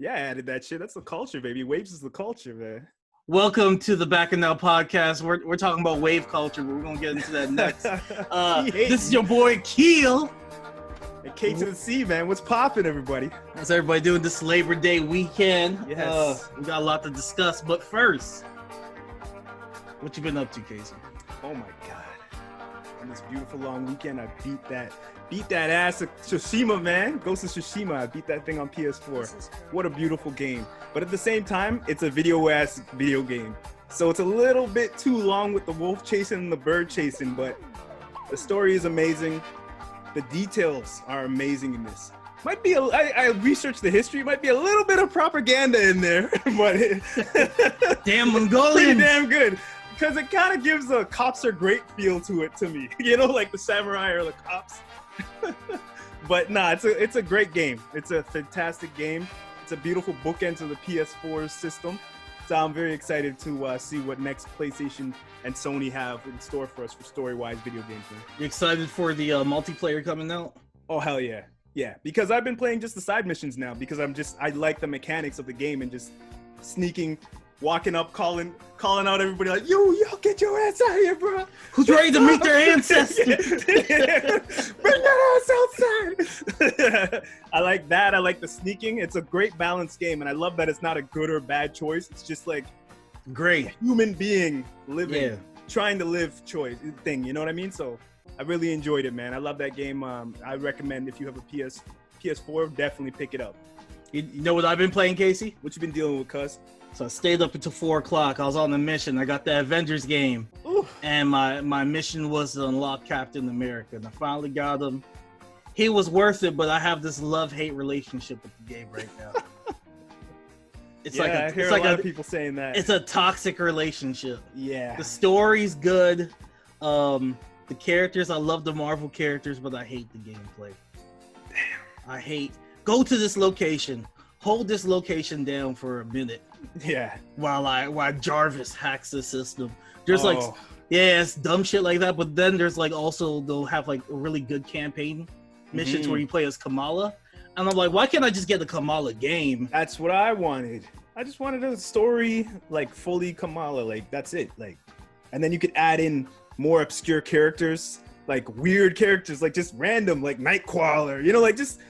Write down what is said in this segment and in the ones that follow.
Yeah, I added that shit. That's the culture, baby. Waves is the culture, man. Welcome to the Bacchanal Podcast. We're talking about wave culture, but we're gonna get into that next. This is your boy Keel. And K to the C, man. What's poppin', everybody? How's everybody doing this Labor Day weekend? Yes. We got a lot to discuss, but first, what you been up to, Casey? Oh my God. On this beautiful long weekend, I beat that ass of Tsushima, man. Ghost of Tsushima. I beat that thing on PS4. What a beautiful game. But at the same time, it's a video game. So it's a little bit too long with the wolf chasing and the bird chasing, but the story is amazing. The details are amazing in this. Might be I researched the history. Might be a little bit of propaganda in there, but damn Mongolians. Pretty damn good. Because it kind of gives a cops are great feel to it to me. You know, like the samurai or the cops. But nah, it's a great game. It's a fantastic game. It's a beautiful bookend to the PS4 system. So I'm very excited to see what next PlayStation and Sony have in store for us for story-wise video games. Man. You excited for the multiplayer coming out? Oh, hell yeah. Yeah, because I've been playing just the side missions now because I like the mechanics of the game and just sneaking, walking up, calling out everybody like, yo, get your ass out here, bro. Who's ready to meet their ancestors? Bring that ass outside. I like that. I like the sneaking. It's a great balanced game, and I love that it's not a good or bad choice. It's just like great a human being living, trying to live thing. You know what I mean? So I really enjoyed it, man. I love that game. I recommend if you have a PS4, definitely pick it up. You know what I've been playing, Casey? What you been dealing with, cuz? So I stayed up until 4 o'clock. I was on the mission. I got the Avengers game. Ooh. And my mission was to unlock Captain America. And I finally got him. He was worth it, but I have this love-hate relationship with the game right now. I hear a lot of people saying that. It's a toxic relationship. Yeah. The story's good. The characters, I love the Marvel characters, but I hate the gameplay. Damn. Go to this location. Hold this location down for a minute. Yeah. While Jarvis hacks the system. There's it's dumb shit like that, but then there's also they'll have a really good campaign missions where you play as Kamala. And I'm like, why can't I just get the Kamala game? That's what I wanted. I just wanted a story fully Kamala, that's it. And then you could add in more obscure characters, weird characters, just random, Nightcrawler, just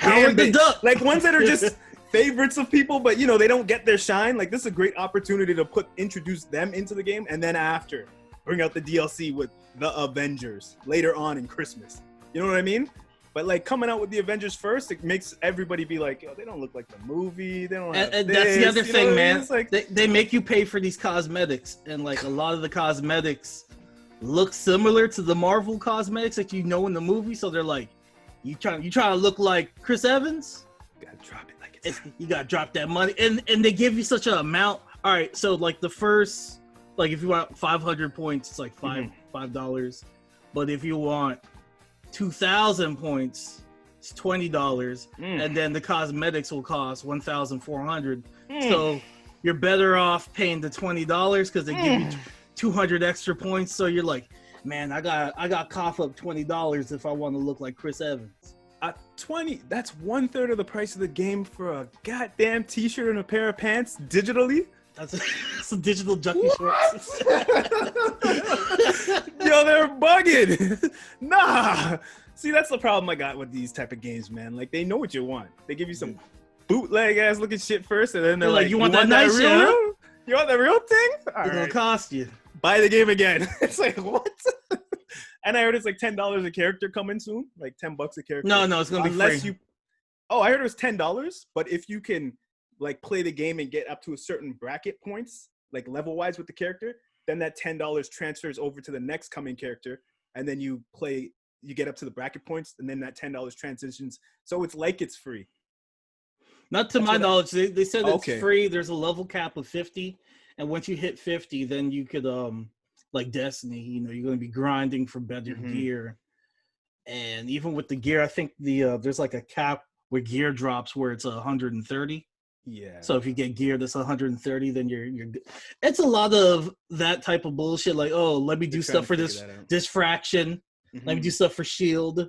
Howard the Duck. Ones that are just favorites of people, but they don't get their shine. This is a great opportunity to introduce them into the game, and then after bring out the DLC with the Avengers later on in Christmas. You know what I mean? But coming out with the Avengers first, it makes everybody be like, yo, they don't look like the movie. They don't have and this. That's the other thing, man. They make you pay for these cosmetics, and a lot of the cosmetics look similar to the Marvel cosmetics that in the movie. So they're like, you trying to look like Chris Evans? You gotta drop it you gotta drop that money, and they give you such an amount. All right, so the first, if you want 500 points, it's $5. But if you want 2,000 points, it's $20, and then the cosmetics will cost 1,400. So you're better off paying the $20 because they give you 200 extra points. So you're like, man, I got cough up $20 if I want to look like Chris Evans. 20, that's 1/3 of the price of the game for a goddamn t-shirt and a pair of pants digitally. That's a digital junkie shorts. Yo, they're bugging. Nah. See, that's the problem I got with these type of games, man. They know what you want. They give you some bootleg ass looking shit first, and then they're like, you want that nice shit? You want the real thing? It's gonna cost you. Buy the game again. It's what? And I heard it's $10 a character coming soon, $10 a character. No, it's gonna be free. I heard it was $10, but if you can play the game and get up to a certain bracket points, level wise with the character, then that $10 transfers over to the next coming character, and then you get up to the bracket points, and then that $10 transitions. So it's free. Not to my knowledge. They said it's free. There's a level cap of 50, and once you hit 50, then you could Destiny, you're going to be grinding for better gear. And even with the gear, I think there's a cap with gear drops where it's 130. Yeah. So if you get gear that's 130, then you're good. It's a lot of that type of bullshit. Let me do stuff for this fraction. Let me do stuff for shield.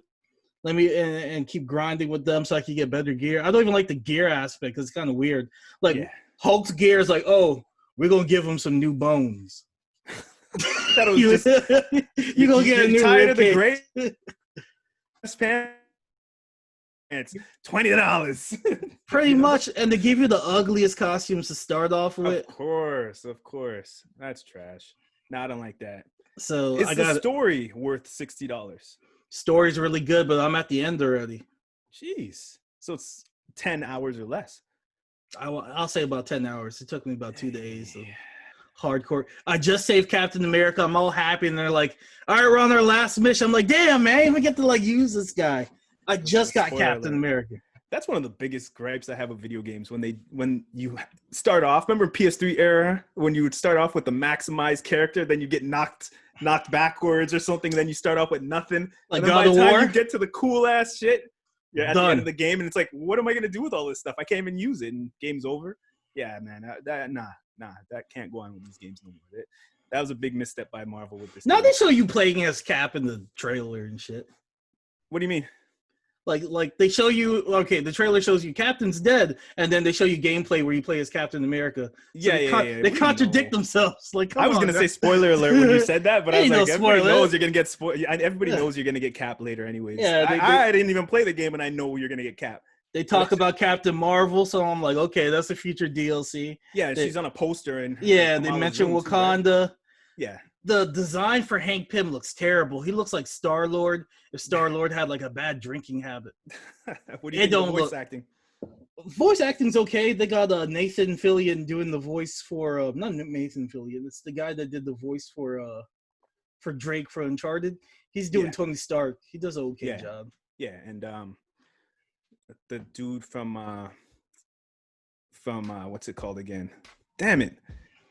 let me and keep grinding with them so I can get better gear. I don't even like the gear aspect because it's kind of weird. Like Hulk's gear is like, oh, we're gonna give him some new bones. That was just you gonna get a new tired of the great pants. It's $20. Pretty much, and they give you the ugliest costumes to start off with. Of course. That's trash. No, I don't like that. So is the story worth $60? Story's really good, but I'm at the end already. Jeez. So it's 10 hours or less. I'll say about 10 hours. It took me about 2 days. So. Hardcore. I just saved Captain America. I'm all happy, and they're like, "All right, we're on our last mission." I'm like, "Damn, man, I even get to like use this guy." I just got Captain America. That's one of the biggest gripes I have with video games when you start off. Remember PS3 era when you would start off with the maximized character, then you get knocked backwards or something, then you start off with nothing. Like God of War. By the time you get to the cool ass shit, you're at the end of the game, and it's like, what am I gonna do with all this stuff? I can't even use it, and game's over. Yeah, man, Nah, that can't go on with these games no more. That was a big misstep by Marvel with this. Now they show you playing as Cap in the trailer and shit. What do you mean? Like they show you, okay, the trailer shows you Captain's dead, and then they show you gameplay where you play as Captain America. So they contradict themselves. Like, I was gonna say spoiler alert when you said that, but I was like, everybody knows you're gonna get everybody knows you're gonna get Cap later, anyways. Yeah, I didn't even play the game, and I know you're gonna get Cap. They talk about Captain Marvel, so I'm like, okay, that's a future DLC. Yeah, she's on a poster, and they mention Wakanda. Right? Yeah. The design for Hank Pym looks terrible. He looks like Star-Lord if Star-Lord had like a bad drinking habit. What do you think of voice acting? Voice acting's okay. They got Nathan Fillion doing the voice for not Nathan Fillion. It's the guy that did the voice for Drake for Uncharted. He's doing Tony Stark. He does an okay job. Yeah, and the dude from what's it called again? Damn it.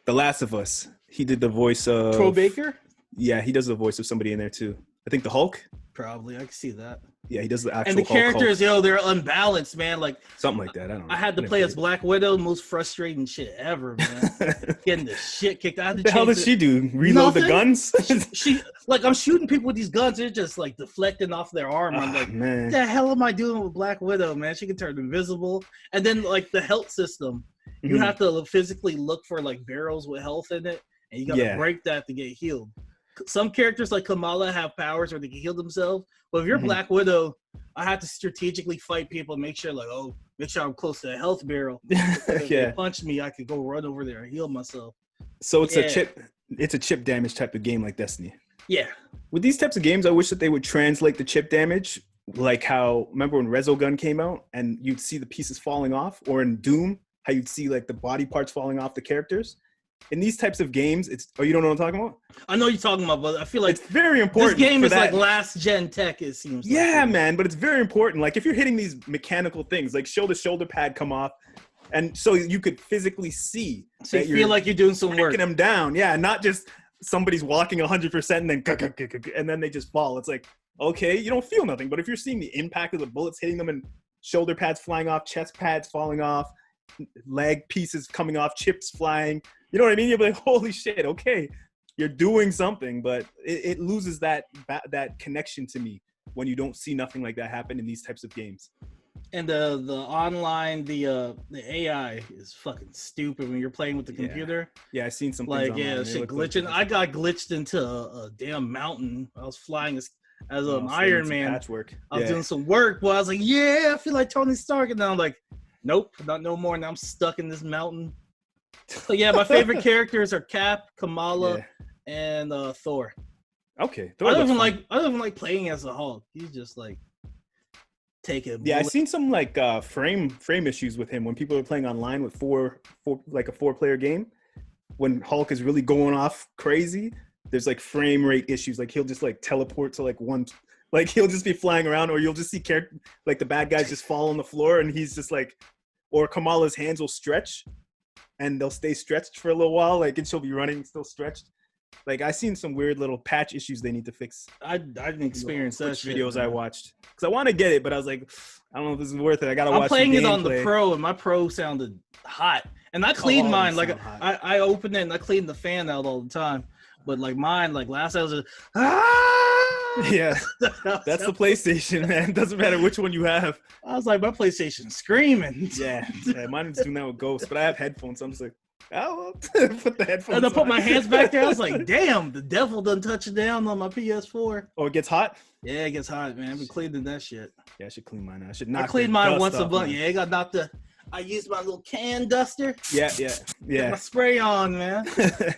The Last of Us. He did the voice of Troy Baker? Yeah, he does the voice of somebody in there too. I think the Hulk? Probably. I can see that. Yeah, he does the actual And the Hulk. characters, they're unbalanced, man. Like something like that. I don't know. I had to play as Black Widow, most frustrating shit ever, man. Getting the shit kicked out of the hell did she do? Reload the guns? she like I'm shooting people with these guns, they're just like deflecting off their arm. I'm like, man. What the hell am I doing with Black Widow, man? She can turn invisible. And then like the health system. You have to physically look for like barrels with health in it, and you gotta break that to get healed. Some characters like Kamala have powers where they can heal themselves, but if you're Black Widow, I have to strategically fight people and make sure I'm close to a health barrel. If they punch me, I could go run over there and heal myself. So it's a chip damage type of game like Destiny. Yeah. With these types of games, I wish that they would translate the chip damage like how, remember when Resogun came out and you'd see the pieces falling off, or in Doom, how you'd see like the body parts falling off the characters. In these types of games, you don't know what I'm talking about? I know what you're talking about, but I feel like it's very important. This game is like last gen tech, it seems. Yeah, man, but it's very important. Like if you're hitting these mechanical things, like shoulder pad come off, and so you could physically see. So you feel like you're doing some work. Breaking them down, yeah, not just somebody's walking 100% and then they just fall. It's like, okay, you don't feel nothing, but if you're seeing the impact of the bullets hitting them and shoulder pads flying off, chest pads falling off, leg pieces coming off, chips flying, you know what I mean? You'll be like, holy shit, okay, you're doing something, but it loses that connection to me when you don't see nothing like that happen in these types of games. And the online, the AI is fucking stupid when you're playing with the computer. Yeah, I've seen some like shit glitching. I got glitched into a damn mountain. I was flying as an Iron Man. Patchwork. I was doing some work, but I was like, yeah, I feel like Tony Stark, and then I'm like, nope, not no more. Now I'm stuck in this mountain. So yeah, my favorite characters are Cap, Kamala, and Thor. Okay, Thor I don't even like playing as a Hulk. He's just like taking. Yeah, I've seen some like frame issues with him when people are playing online with four like a 4-player game. When Hulk is really going off crazy, there's like frame rate issues. Like he'll just like teleport to like one. Like he'll just be flying around, or you'll just see like the bad guys just fall on the floor, and he's just like, or Kamala's hands will stretch, and they'll stay stretched for a little while, like, and she'll be running still stretched. Like I seen some weird little patch issues they need to fix. I didn't experience that videos man. I watched because I want to get it, but I was like, I don't know if this is worth it. I gotta watch. I'm playing it on the Pro, and my Pro sounded hot, and I cleaned mine. Like I opened it and I cleaned the fan out all the time, but like mine, like last I was just Yeah, that's the PlayStation, man. Doesn't matter which one you have. I was like, my PlayStation's screaming. Yeah, mine's doing that with Ghost, but I have headphones. So I'm just like, oh, well, put the headphones. And I put on. my hands back there. I was like, damn, the devil done touched down on my PS4. Oh, it gets hot. Yeah, it gets hot, man. I've been cleaning that shit. Yeah, I should clean mine. I should not. I clean mine once a month. Yeah, it got knocked. I used my little can duster. Yeah. Get my spray on, man.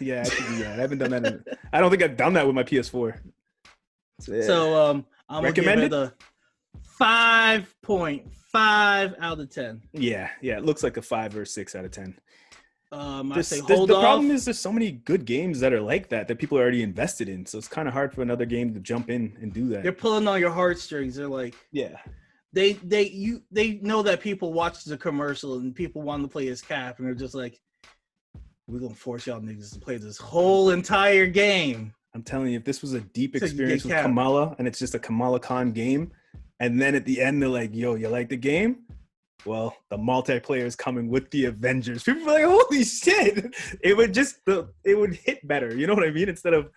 Yeah, I should do that. I haven't done that. I don't think I've done that with my PS4. So I'm gonna give it a 5.5 out of 10. Yeah, it looks like a 5 or 6 out of 10. I say hold the off. problem is there's so many good games that are like that people are already invested in, so it's kind of hard for another game to jump in and do that. They're pulling on your heartstrings. They're like, yeah, they know that people watch the commercial and people want to play as Cap, and they're just like, we're gonna force y'all niggas to play this whole entire game. I'm telling you, if this was a deep experience with Kamala and it's just a Kamala Khan game, and then at the end they're like, yo, you like the game? Well, the multiplayer is coming with the Avengers. People are like, holy shit. It would hit better. You know what I mean? Instead of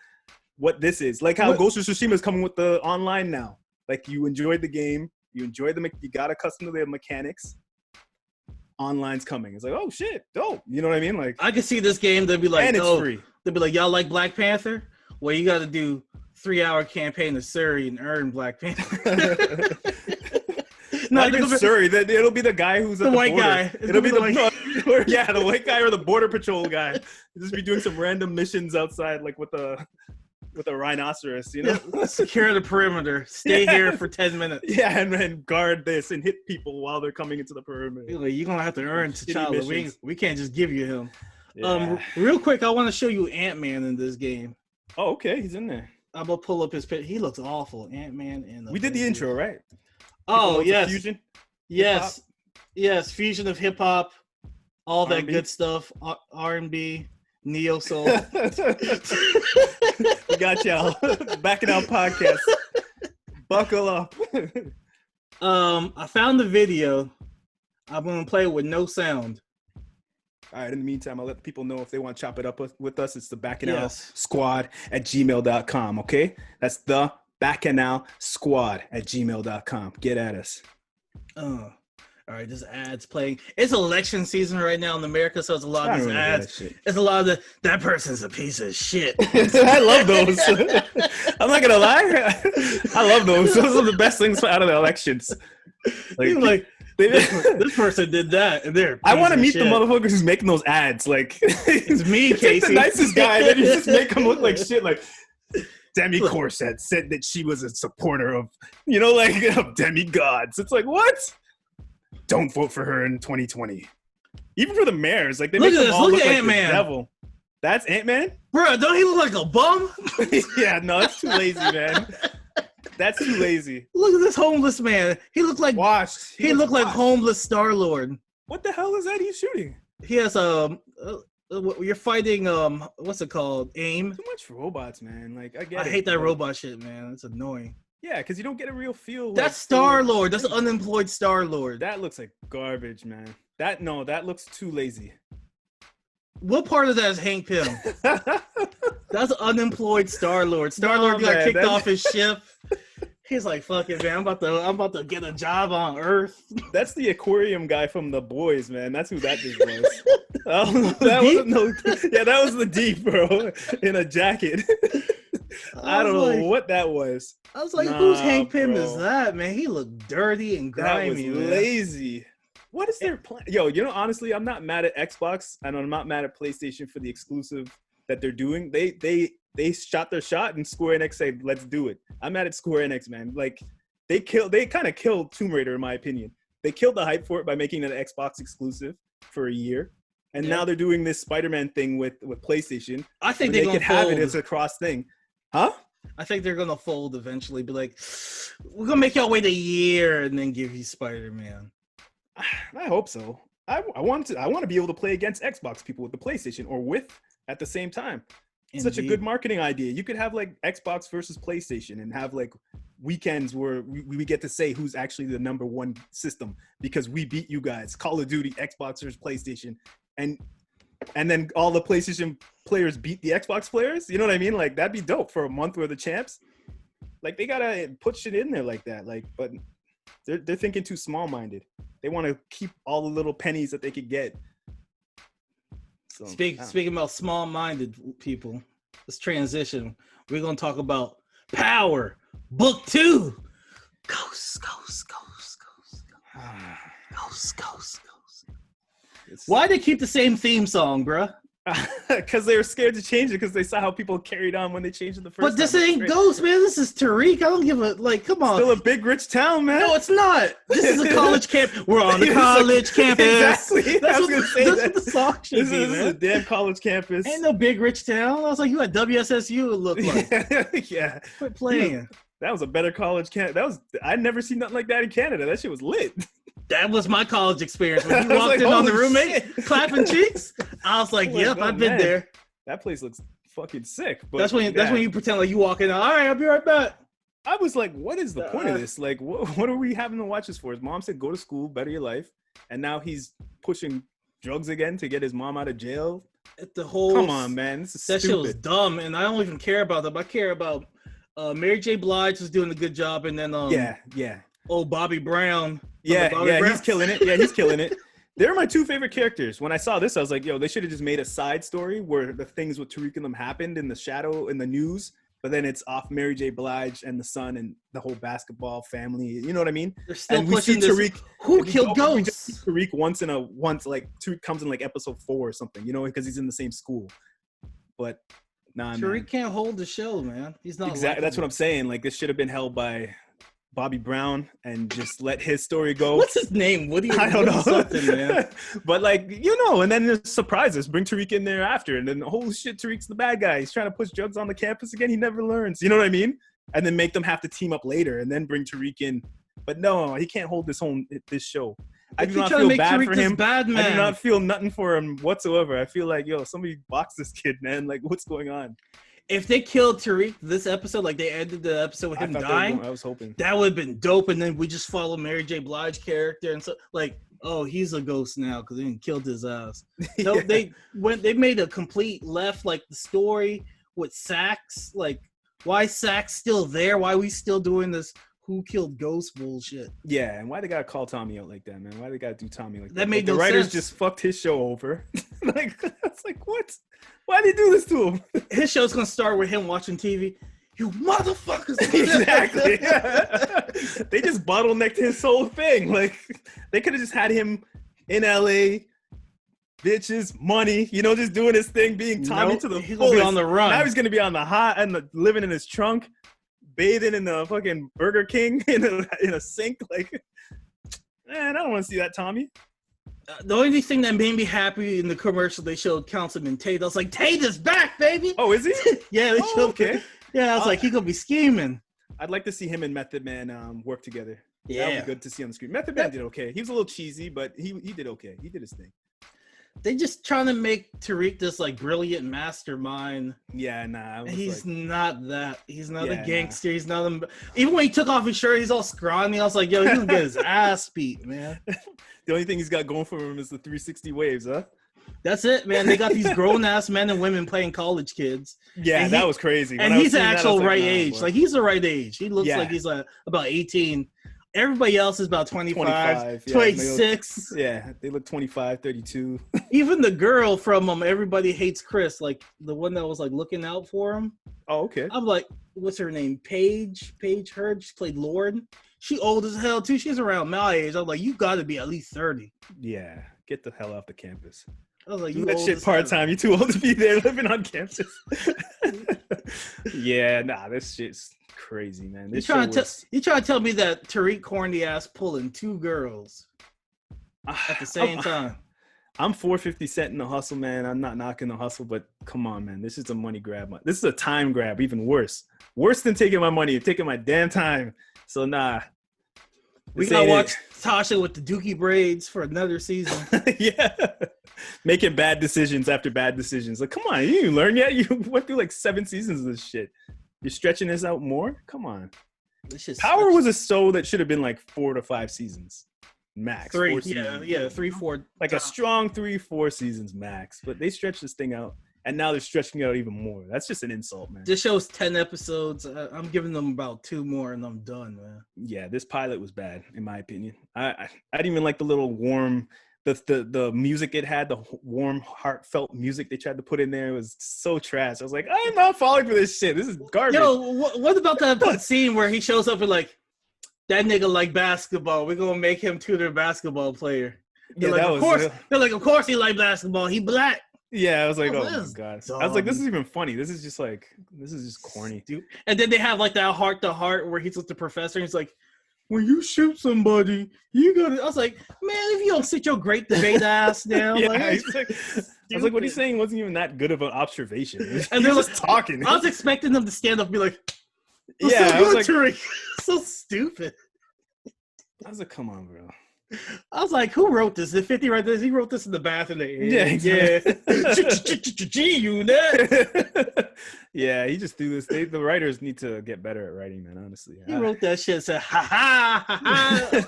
what this is. Like how Ghost of Tsushima is coming with the online now. Like you enjoyed the game. You got accustomed to the mechanics. Online's coming. It's like, oh shit, dope. You know what I mean? Like I can see this game. They'll be like, and it's free. They'll be like, y'all like Black Panther? Well, you got to do 3-hour campaign to Surrey and earn Black Panther. Not even Surrey. It'll be the guy who's at the white border. Guy. It'll be the white guy or the border patrol guy. He'll just be doing some random missions outside, like with a rhinoceros. You know, secure the perimeter. Stay here for 10 minutes. Yeah, and guard this and hit people while they're coming into the perimeter. You're gonna have to earn T'Challa. We can't just give you him. Yeah. Real quick, I want to show you Ant-Man in this game. Oh, okay, he's in there. I'm gonna pull up his picture. He looks awful. Ant-Man and we did the intro, right? Oh, yes. Fusion? Yes. Hip-hop? Yes, fusion of hip hop, all R&B? that good stuff, R&B, neo soul. We got y'all. Bacchanal Podcast. Buckle up. I found the video. I'm going to play it with no sound. All right, in the meantime, I'll let people know if they want to chop it up with us. It's the Bacchanal Squad at gmail.com, okay? That's the Bacchanal Squad at gmail.com. Get at us. All right, this ad's playing. It's election season right now in America, so it's a lot of these ads. It's a lot of that person's a piece of shit. I love those. I'm not gonna lie. I love those. Those are the best things out of the elections. This person did that, and I want to meet the motherfuckers who's making those ads. Like it's me, Casey. The nicest guy, and then you just make him look like shit. Like Demi Corset said that she was a supporter of, of demigods. It's like, what? Don't vote for her in 2020. Even for the mayors, like they make them all look like the devil. That's Ant-Man? Bro, don't he look like a bum? Yeah, no, that's too lazy, man. That's too lazy. Look at this homeless man. He looked like washed. He looked like homeless Star-Lord. What the hell is that he's shooting? He has you're fighting what's it called? AIM. Too much robots, man. Like I hate that robot shit, man. It's annoying. Yeah, because you don't get a real feel. That's Star-Lord. That's unemployed Star-Lord. That looks like garbage, man. That looks too lazy. What part of that is Hank Pym? That's unemployed Star-Lord. Star-Lord got kicked off his ship. He's like, fuck it, man. I'm about to get a job on Earth. That's the aquarium guy from The Boys, man. That's who that dude was. That was the Deep, bro, in a jacket. I don't know what that was. I was like, whose Hank Pym is that, man? He looked dirty and grimy. That was lazy. What is their plan? Yo, honestly, I'm not mad at Xbox, and I'm not mad at PlayStation for the exclusive that they're doing. They shot their shot, and Square Enix said, let's do it. I'm mad at Square Enix, man. Like, they kind of killed Tomb Raider, in my opinion. They killed the hype for it by making it an Xbox exclusive for a year. And now they're doing this Spider-Man thing with PlayStation. I think they could have it as a cross thing. Huh? I think they're going to fold eventually. Be like, we're going to make y'all wait a year and then give you Spider-Man. I hope so. I want to be able to play against Xbox people with the PlayStation or with at the same time. It's such a good marketing idea. You could have like Xbox versus PlayStation and have like weekends where we get to say who's actually the number one system because we beat you guys. Call of Duty, Xbox versus PlayStation, and then all the PlayStation players beat the Xbox players. You know what I mean? Like that'd be dope for a month where the champs. Like they gotta put shit in there like that. Like, but they're thinking too small-minded. They want to keep all the little pennies that they could get. So, speaking about small-minded people, let's transition. We're gonna talk about Power Book 2. Ghosts. Why they keep the same theme song, bruh? Because they were scared to change it because they saw how people carried on when they changed it the first time. But this ain't Ghosts, man. This is Tariq. I don't give a come on. Still a big rich town, man. No, it's not. This is a college camp. We're on the college campus. Exactly. That's what the song should be, this man. is a damn college campus. Ain't no big rich town. I was like, you at WSSU it looked like. Yeah. Quit playing. That was a better college camp. I'd never seen nothing like that in Canada. That shit was lit. That was my college experience. When you walked in on the roommate clapping cheeks, I was like, yep, I've been there. That place looks fucking sick. But that's when you pretend like you walk in. All right, I'll be right back. I was like, what is the point of this? Like, what are we having to watch this for? His mom said, go to school, better your life. And now he's pushing drugs again to get his mom out of jail. Come on, man. This is stupid. Shit was dumb. And I don't even care about them. I care about Mary J. Blige was doing a good job. And then Bobby Brown. He's killing it. Yeah, he's killing it. They're my two favorite characters. When I saw this, I was like, yo, they should have just made a side story where the things with Tariq and them happened in the shadow, in the news, but then it's off Mary J. Blige and the son and the whole basketball family. You know what I mean? They're still pushing this. Tariq, who killed Ghosts? Tariq once, like Tariq comes in like episode 4 or something, you know, because he's in the same school. But nah, Tariq can't hold the show, man. He's not exactly. That's what I'm saying. Like this should have been held by Bobby Brown and just let his story go. What's his name? I don't know. Man. But like, you know, and then there's surprises. Bring Tariq in there after. And then, holy shit, Tariq's the bad guy. He's trying to push drugs on the campus again. He never learns. You know what I mean? And then make them have to team up later and then bring Tariq in. But no, he can't hold this show. I do not feel bad for him. I do not feel nothing for him whatsoever. I feel like, yo, somebody box this kid, man. Like, what's going on? If they killed Tariq this episode, like they ended the episode with him dying, I was hoping that would have been dope. And then we just follow Mary J. Blige character, and so like, oh, he's a ghost now because they killed his ass. No, they made a complete left, like the story with Sax. Like, why Sax still there? Why are we still doing this? Who killed Ghost bullshit? Yeah, and why they gotta call Tommy out like that, man? Why they gotta do Tommy like that? That made no sense. The writers just fucked his show over. Like, it's like, what? Why did they do this to him? His show's gonna start with him watching TV. You motherfuckers! Exactly. They just bottlenecked his whole thing. Like, they could have just had him in LA, bitches, money, you know, just doing his thing, being Tommy to the fullest. He's gonna be on the run. Now he's gonna be on the hot and living in his trunk, bathing in the fucking Burger King in a sink. Like, man, I don't want to see that, Tommy. The only thing that made me happy in the commercial, they showed Councilman Tate. I was like, Tate is back, baby. Oh, is he? Yeah, they showed. Okay. Yeah, I was like, he gonna be scheming. I'd like to see him and Method Man work together. Yeah, that would be good to see on the screen. Method Man did okay. He was a little cheesy, but he did okay. He did his thing. They just trying to make Tariq this like brilliant mastermind. Yeah, nah. He's not that. He's not a gangster. Nah. He's not a. Even when he took off his shirt, he's all scrawny. I was like, yo, he's gonna get his ass beat, man. The only thing he's got going for him is the 360 waves, huh? That's it, man. They got these grown-ass men and women playing college kids. Yeah, that was crazy. And he's the actual right age. Like, he's the right age. He looks like he's like about 18. Everybody else is about 25 26. Yeah, they look 25, 32. Even the girl from Everybody Hates Chris, like the one that was like looking out for him. Oh, okay. I'm like, what's her name? Paige Heard. She played Lord. She old as hell too. She's around my age. I'm like, you got to be at least 30. Yeah, get the hell off the campus. I was like, you that shit part time. You too old to be there living on campus. Yeah, nah, this shit's crazy, man. You trying to tell me that Tariq corny ass pulling 2 girls at the same time? I'm 450 cent in the hustle, man. I'm not knocking the hustle, but come on, man. This is a money grab. This is a time grab, even worse. Worse than taking my money, taking my damn time. So nah. We gotta watch Tasha with the dookie braids for another season. Yeah. Making bad decisions after bad decisions. Like, come on, you didn't learn yet? You went through like 7 seasons of this shit. You're stretching this out more? Come on. Power was a show that should have been like 4 to 5 seasons. Max. 3, 3, 4. Like a strong 3, 4 seasons max. But they stretched this thing out. and now they're stretching it out even more. That's just an insult, man. This show's 10 episodes. I'm giving them about 2 more, and I'm done, man. Yeah, this pilot was bad, in my opinion. I didn't even like the little warm, the music it had, the warm, heartfelt music they tried to put in there. It was so trash. I was like, I'm not falling for this shit. This is garbage. Yo, what about that scene where he shows up and like, that nigga like basketball. We're gonna make him tutor basketball player. They're like, of course he like basketball. He black. Yeah, I was like, oh my god. Dumb. I was like, this is even funny. This is just corny. Dude. And then they have like that heart to heart where he's with the professor. And he's like, when you shoot somebody, you gotta. I was like, man, if you don't sit your great debate ass down. Yeah, like, I was like, what he's saying wasn't even that good of an observation. And they're just talking. I was expecting them to stand up and be like, yeah, I was like, Tariq. So stupid. I was like, come on, bro. I was like, who wrote this? Did 50 write this? He wrote this in the bathroom. Yeah, exactly. G-Unit. Yeah, he just threw this. The writers need to get better at writing, man, honestly. He wrote that shit and said, ha ha, ha ha.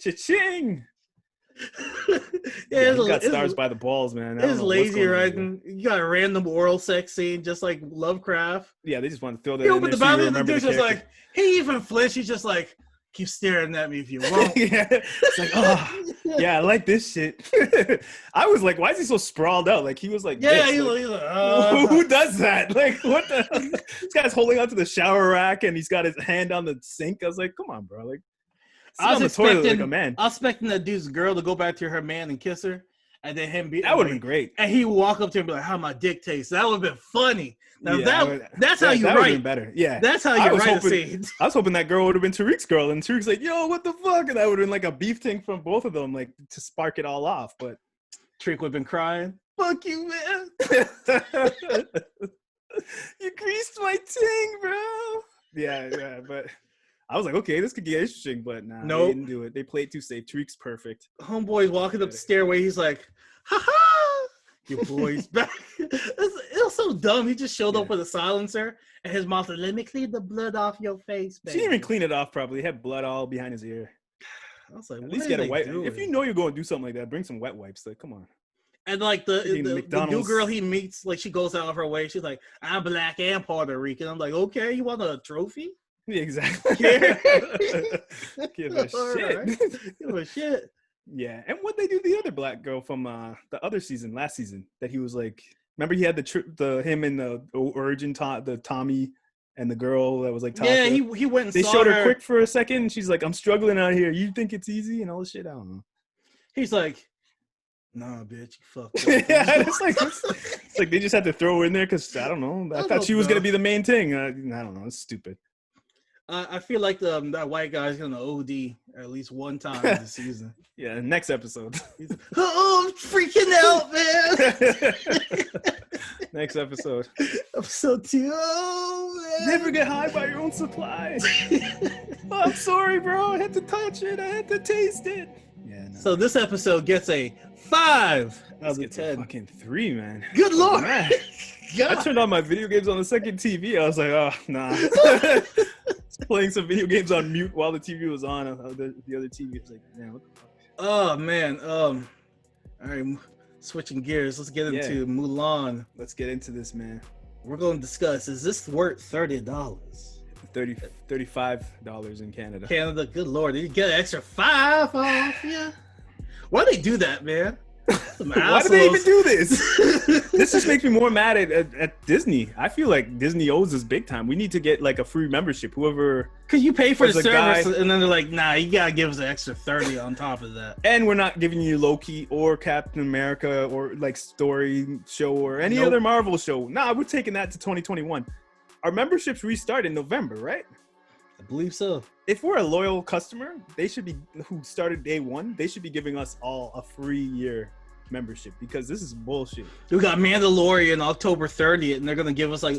Cha-ching. Yeah, he got stars by the balls, man. It's lazy writing. You got a random oral sex scene, just like Lovecraft. Yeah, they just want to throw that he in opened there. The bathroom, the dude's just like, he even flinched. He's just like, keep staring at me if you want. Yeah, it's like, oh, yeah, I like this shit. I was like, why is he so sprawled out? Like he was like, yeah, he's like who does that? Like, what the? This guy's holding onto the shower rack and he's got his hand on the sink. I was like, come on, bro. Like, I was expecting like a man. I was expecting that dude's girl to go back to her man and kiss her, and then him be that would have been great. And he walk up to her and be like, "How my dick tastes?" That would have been funny. Now yeah, that's how you that write. Better. Yeah, that's how you write a scene. I was hoping that girl would have been Tariq's girl, and Tariq's like, "Yo, what the fuck?" And that would have been like a beef thing from both of them, like to spark it all off. But Tariq would have been crying. Fuck you, man. You greased my ting, bro. Yeah, but I was like, okay, this could get interesting, but nah, they didn't do it. They played too safe. Tariq's perfect. Homeboy's walking up the stairway. He's like, ha ha, your boy's back. It was so dumb. He just showed up with a silencer, and his mom said, let me clean the blood off your face, baby. She didn't even clean it off properly. He had blood all behind his ear. I was like, at least get a wipe. If you know you're going to do something like that, bring some wet wipes. Like, come on. And like the new girl he meets, like she goes out of her way. She's like, I'm black and Puerto Rican. I'm like, okay, you want a trophy? Yeah, exactly. Give a shit. Right. Give a shit. Yeah, and what they do the other black girl from the other season, last season, that he was like, remember he had him and the origin the Tommy and the girl that was like Tasha. Yeah, he went and they saw showed her quick for a second and she's like, I'm struggling out here. You think it's easy and all this shit? I don't know. He's like, nah, bitch, you fucked up. Yeah, it's like they just had to throw her in there because I don't know. I thought she was gonna be the main thing. I don't know. It's stupid. I feel like that white guy's gonna OD at least one time this season. Yeah, next episode. Oh, I'm freaking out, man. Next episode. Episode 2. Oh, man. Never get high by your own supply. Oh, I'm sorry, bro. I had to touch it. I had to taste it. Yeah. No. So this episode gets a 5 out of 10. Fucking 3, man. Good lord. Man. I turned on my video games on the second TV. I was like, oh, nah. Playing some video games on mute while the TV was on. The other TV was like, man, what the fuck? Oh, man. All right, switching gears. Let's get into Mulan. Let's get into this, man. We're going to discuss, is this worth $30? $35 in Canada. Canada, good lord. Did you get an extra 5 off? Yeah. Why do they do that, man? Why do they even do this? This just makes me more mad at Disney. I feel like Disney owes us big time. We need to get like a free membership. Whoever, because you pay for the service, and then they're like, "Nah, you gotta give us an extra 30 on top of that." And we're not giving you Loki or Captain America or like Story Show or any other Marvel show. Nah, we're taking that to 2021. Our memberships restart in November, right? I believe so. If we're a loyal customer, they should be who started day one. They should be giving us all a free year membership because this is bullshit. We got Mandalorian October 30th, and they're gonna give us like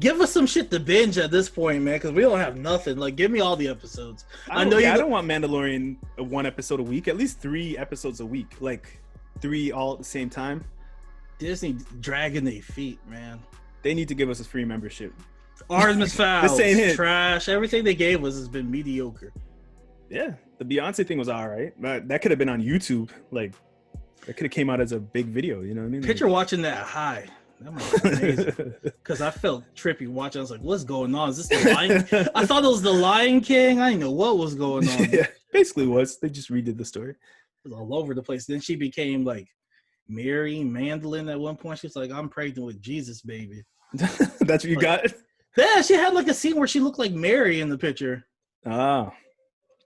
give us some shit to binge at this point, man, because we don't have nothing. Like, give me all the episodes. I don't want Mandalorian 1 episode a week. At least 3 episodes a week, like 3 all at the same time. Disney dragging their feet, man. They need to give us a free membership. Artemis Fowl, this ain't it. Trash. Everything they gave us has been mediocre. Yeah, the Beyonce thing was all right, but that could have been on YouTube like It could have came out as a big video. You know what I mean? Picture watching that high. That was amazing. Because I felt trippy watching. I was like, "What's going on? Is this the Lion?" I thought it was the Lion King. I didn't know what was going on. Yeah, basically was. They just redid the story. It was all over the place. Then she became like Mary Magdalene at one point. She was like, "I'm pregnant with Jesus, baby." That's what you got? Yeah, she had like a scene where she looked like Mary in the picture. Oh.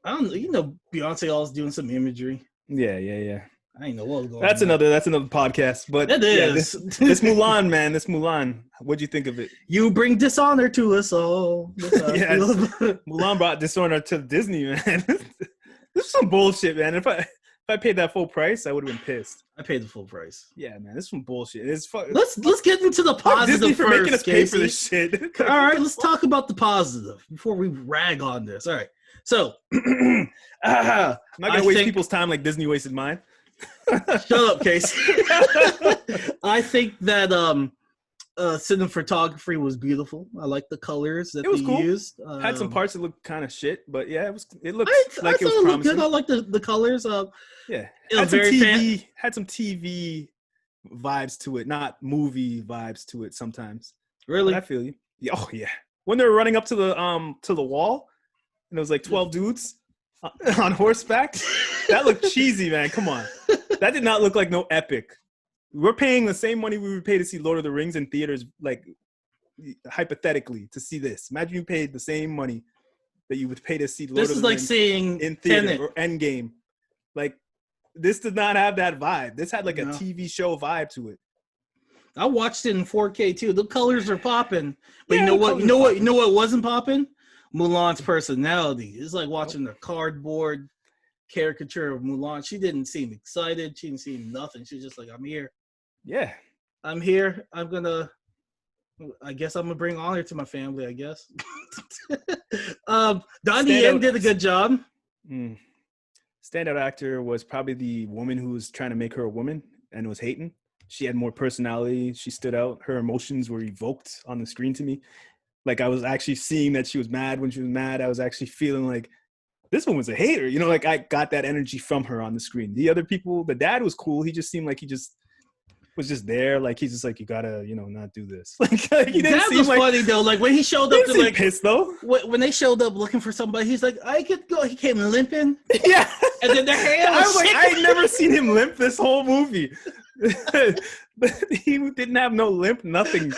I don't know. You know, Beyonce always doing some imagery. Yeah. I didn't know what was going That's on. another podcast. But it is. This Mulan, man. This Mulan. What'd you think of it? You bring dishonor to us all. Yes. Mulan brought dishonor to Disney, man. This is some bullshit, man. If I paid that full price, I would have been pissed. I paid the full price. Yeah, man. This is some bullshit. It's Let's get into the positive Disney for first, making us pay for this shit. All right, let's talk about the positive before we rag on this. All right. So, I'm not gonna waste people's time like Disney wasted mine. Shut up, Casey. I think that cinematography was beautiful. I like the colors that they cool. used. Had some parts that looked kind of shit, but yeah, it looked like it was promising. Good. I like the colors. Yeah, had some TV vibes to it, not movie vibes to it sometimes. Really? But I feel you. Yeah, oh yeah. When they were running up to the wall, and it was like 12 dudes on horseback, that looked cheesy, man. Come on. That did not look like no epic. We're paying the same money we would pay to see Lord of the Rings in theaters, like hypothetically, to see this. Imagine you paid the same money that you would pay to see Lord of the Rings in theater Tenet. Or Endgame. Like, this did not have that vibe. This had like a TV show vibe to it. I watched it in 4K too. The colors are popping, but you know what wasn't popping? Mulan's personality. It's like watching the cardboard caricature of Mulan. She didn't seem excited. She didn't seem nothing. She's just like, I'm here. Yeah. I'm here. I guess I'm gonna bring honor to my family, I guess. Donnie Yen did a good job. Standout actor was probably the woman who was trying to make her a woman and was hating. She had more personality. She stood out. Her emotions were evoked on the screen to me. Like, I was actually seeing that she was mad when she was mad. I was actually feeling like this one was a hater. You know, like I got that energy from her on the screen. The other people, the dad was cool. He just seemed like he just was just there. Like, he's just like, you gotta, not do this. Like he didn't seem like funny though. Like when he showed up to like pissed though. When they showed up looking for somebody, he's like, I could go. He came limping. Yeah. And then the hand was like, I had never seen him limp this whole movie. He didn't have no limp, nothing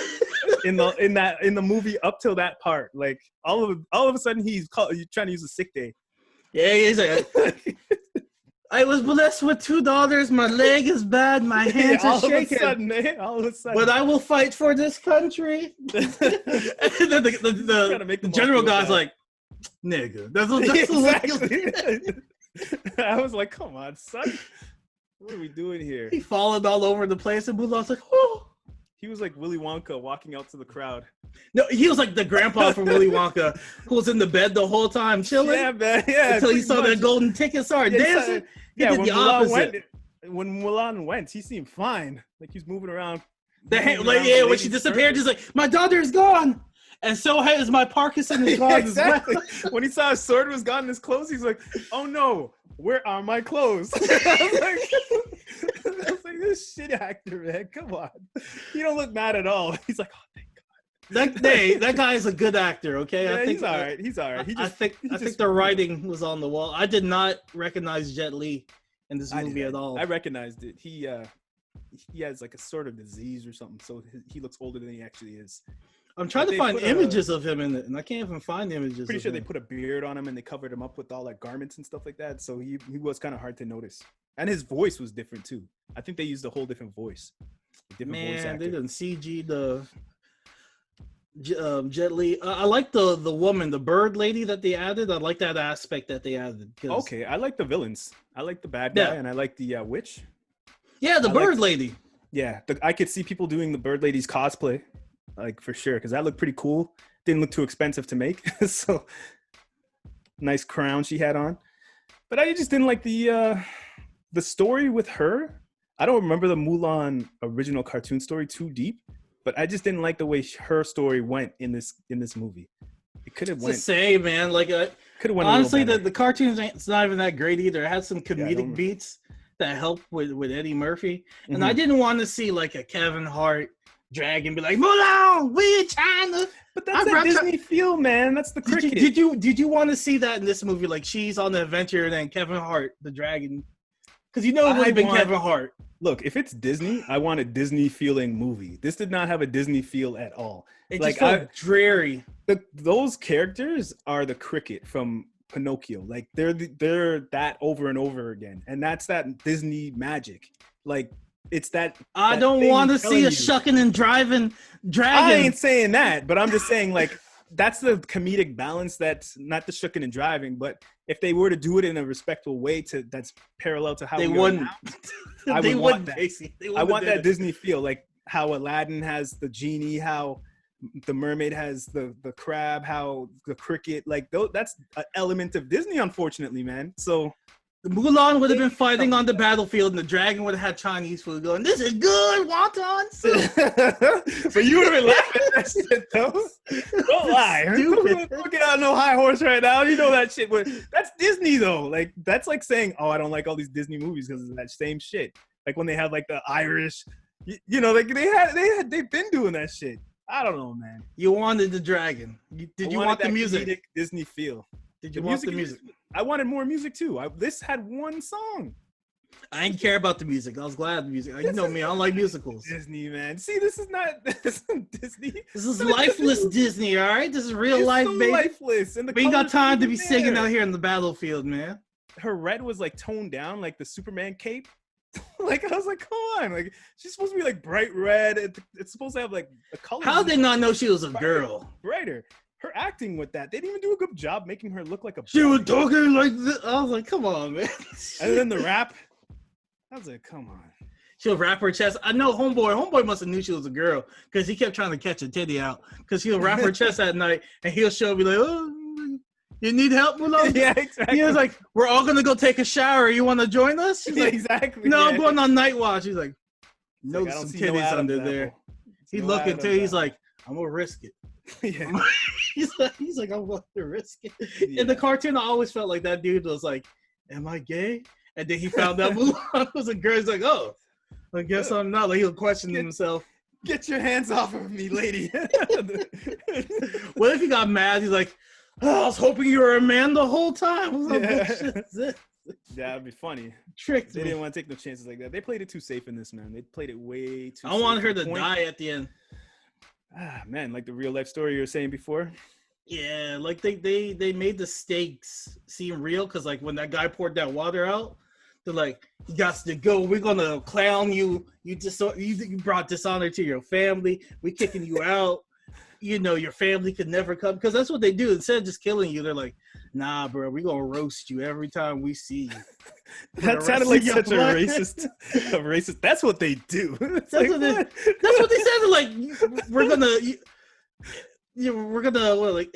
in the movie up till that part. Like all of a sudden he's trying to use a sick day. Yeah, he's like, I was blessed with 2 daughters. My leg is bad. My hands are shaking. All of a sudden. But I will fight for this country. And then the general guy's like, nigga. That's exactly. I was like, come on, son. What are we doing here? He falling all over the place, and Mulan's like, oh. He was like Willy Wonka walking out to the crowd. No, he was like the grandpa from Willy Wonka who was in the bed the whole time chilling. Yeah, man. Yeah. Until he saw that golden ticket, started dancing. He did the opposite. When Mulan went, he seemed fine. Like he was moving around. When she disappeared, he's like, my daughter is gone. And so has my Parkinson is gone exactly. As well. When he saw his sword was gone in his clothes, he's like, oh no, where are my clothes? I was like, this shit actor, man, come on. You don't look mad at all. He's like, oh, thank God. That guy is a good actor, okay? Yeah, I think, he's all right. I think the writing was on the wall. I did not recognize Jet Li in this movie at all. I recognized it. He has like a sort of disease or something, so he looks older than he actually is. I'm trying to find images of him in it, and I can't even find images. Pretty sure they put a beard on him and they covered him up with all like garments and stuff like that. So he was kind of hard to notice, and his voice was different too. I think they used a whole different voice. They didn't CG the Jet Li. I like the woman, the bird lady that they added. I like that aspect that they added. Okay, I like the villains. I like the bad guy, and I like the witch. Yeah, the bird lady. Yeah, I could see people doing the bird lady's cosplay. Like for sure, because that looked pretty cool. Didn't look too expensive to make. So nice crown she had on. But I just didn't like the story with her. I don't remember the Mulan original cartoon story too deep, but I just didn't like the way her story went in this movie. It could have went the same, man. Like could have went. Honestly, the cartoon it's not even that great either. It had some comedic beats that helped with Eddie Murphy, and I didn't want to see like a Kevin Hart dragon be like, Mulan, we in China. But that's a Disney feel, man. That's the cricket. Did you want to see that in this movie? Like she's on the adventure and then Kevin Hart, the dragon. Because it would have been Kevin Hart. Look, if it's Disney, I want a Disney feeling movie. This did not have a Disney feel at all. It just felt dreary. Those characters are the cricket from Pinocchio. Like they're that over and over again, and that's that Disney magic. Like it's that. I don't want to see a shucking and driving dragon. I ain't saying that, but I'm just saying like that's the comedic balance. That's not the shucking and driving, but if they were to do it in a respectful way that's parallel to how they wouldn't. I would want that. I want that it. Disney feel, like how Aladdin has the genie, how the mermaid has the crab, how the cricket, like that's an element of Disney, unfortunately, man. So the Mulan would have been fighting on the battlefield, and the dragon would have had Chinese food going, "This is good, wontons." But you would have been laughing at that shit, though. Don't lie. Don't get on no high horse right now. You know that shit. But that's Disney, though. Like that's like saying, "Oh, I don't like all these Disney movies because of that same shit." Like when they have like the Irish, like they've been doing that shit. I don't know, man. You wanted the dragon. Did you want the music? Disney feel. Did you want the music? I wanted more music too. This had one song. I didn't care about the music. I was glad the music. You know me. I don't like musicals. Disney, man. See, this is Disney. This is lifeless Disney. All right, this is real life, so baby. Lifeless. And we ain't got time to be singing out here in the battlefield, man. Her red was like toned down, like the Superman cape. Like I was like, come on, like she's supposed to be like bright red. It's supposed to have like a color. How did they not know she was a girl? Brighter. Her acting with that, they didn't even do a good job making her look like a. She was talking like this. I was like, come on, man. And then the rap, I was like, come on. She'll wrap her chest. I know homeboy must have knew she was a girl because he kept trying to catch a titty out because she'll wrap her chest at night and he'll show me like, oh, you need help, Mulan? Yeah, exactly. He was like, we're all gonna go take a shower. You want to join us? She's like, exactly. No, I'm going on night watch. He's like, no, like, some titties under there. He's looking too. He's like, I'm gonna risk it. Yeah. he's like, I'm going to risk it. Yeah. In the cartoon, I always felt like that dude was like, am I gay? And then he found out Mulan was a girl. He's like, oh, I guess I'm not. Like he'll question himself. Get your hands off of me, lady. What if he got mad? He's like, oh, I was hoping you were a man the whole time. What bullshit is this? Yeah, that'd be funny. Tricked They me. didn't want to take no chances like that. They played it too safe in this, man. They played it way too I wanted her to die at the end. Ah, man, like the real life story you were saying before. Yeah, like they made the stakes seem real because like when that guy poured that water out, they're like, you got to go. We're gonna clown you. You brought dishonor to your family. We kicking you out. You know your family could never come because that's what they do. Instead of just killing you, they're like, nah, bro, we're gonna roast you every time we see you. That sounded like such a racist. That's what they do. That's what they said. They're like, we're gonna what, like,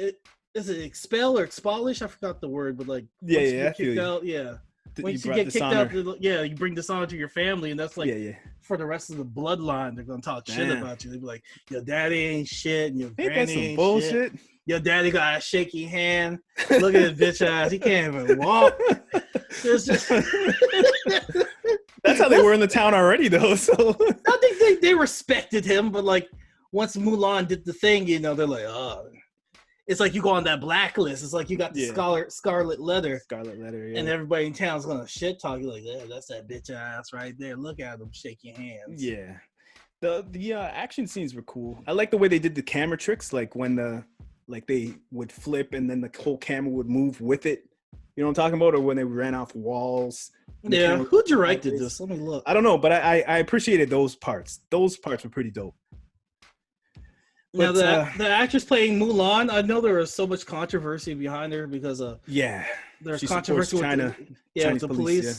is it expel or expelish? I forgot the word, but like, yeah, you get kicked out, yeah. Once you get kicked out, you bring dishonor to your family, and that's like for the rest of the bloodline, they're gonna talk shit about you. They'll be like, your daddy ain't shit, and your granny ain't bullshit. Shit. Your daddy got a shaky hand. Look at his bitch ass. He can't even walk. Just... That's how they were in the town already, though. So I think they respected him, but like once Mulan did the thing, they're like, oh. It's like you go on that blacklist. It's like you got the scarlet letter. Scarlet letter, yeah. And everybody in town's gonna shit talk you like, yeah, that's that bitch ass right there. Look at him shake your hands. Yeah. The action scenes were cool. I like the way they did the camera tricks, like when they would flip and then the whole camera would move with it. You know what I'm talking about? Or when they ran off walls. Yeah. Who directed this? Let me look. I don't know, but I appreciated those parts. Those parts were pretty dope. Now the actress playing Mulan, I know there was so much controversy behind her because there's controversy with the police. Yeah.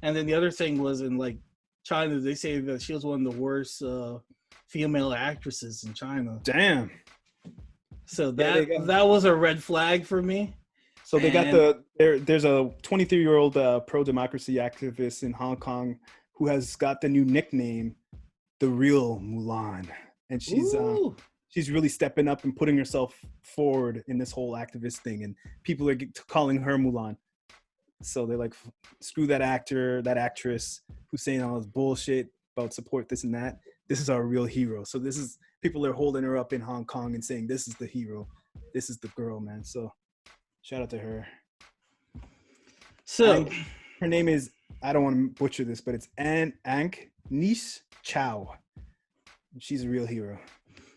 And then the other thing was in like China, they say that she was one of the worst female actresses in China. Damn. So that was a red flag for me. So they got there's a 23-year-old pro-democracy activist in Hong Kong who has got the new nickname, the real Mulan, and she's really stepping up and putting herself forward in this whole activist thing, and people are calling her Mulan. So they're like, screw that actor, that actress who's saying all this bullshit about support this and that. This is our real hero. So this is, people are holding her up in Hong Kong and saying this is the hero, this is the girl, man. So shout out to her. So and her name is, I don't want to butcher this, but it's Nice Chow. She's a real hero.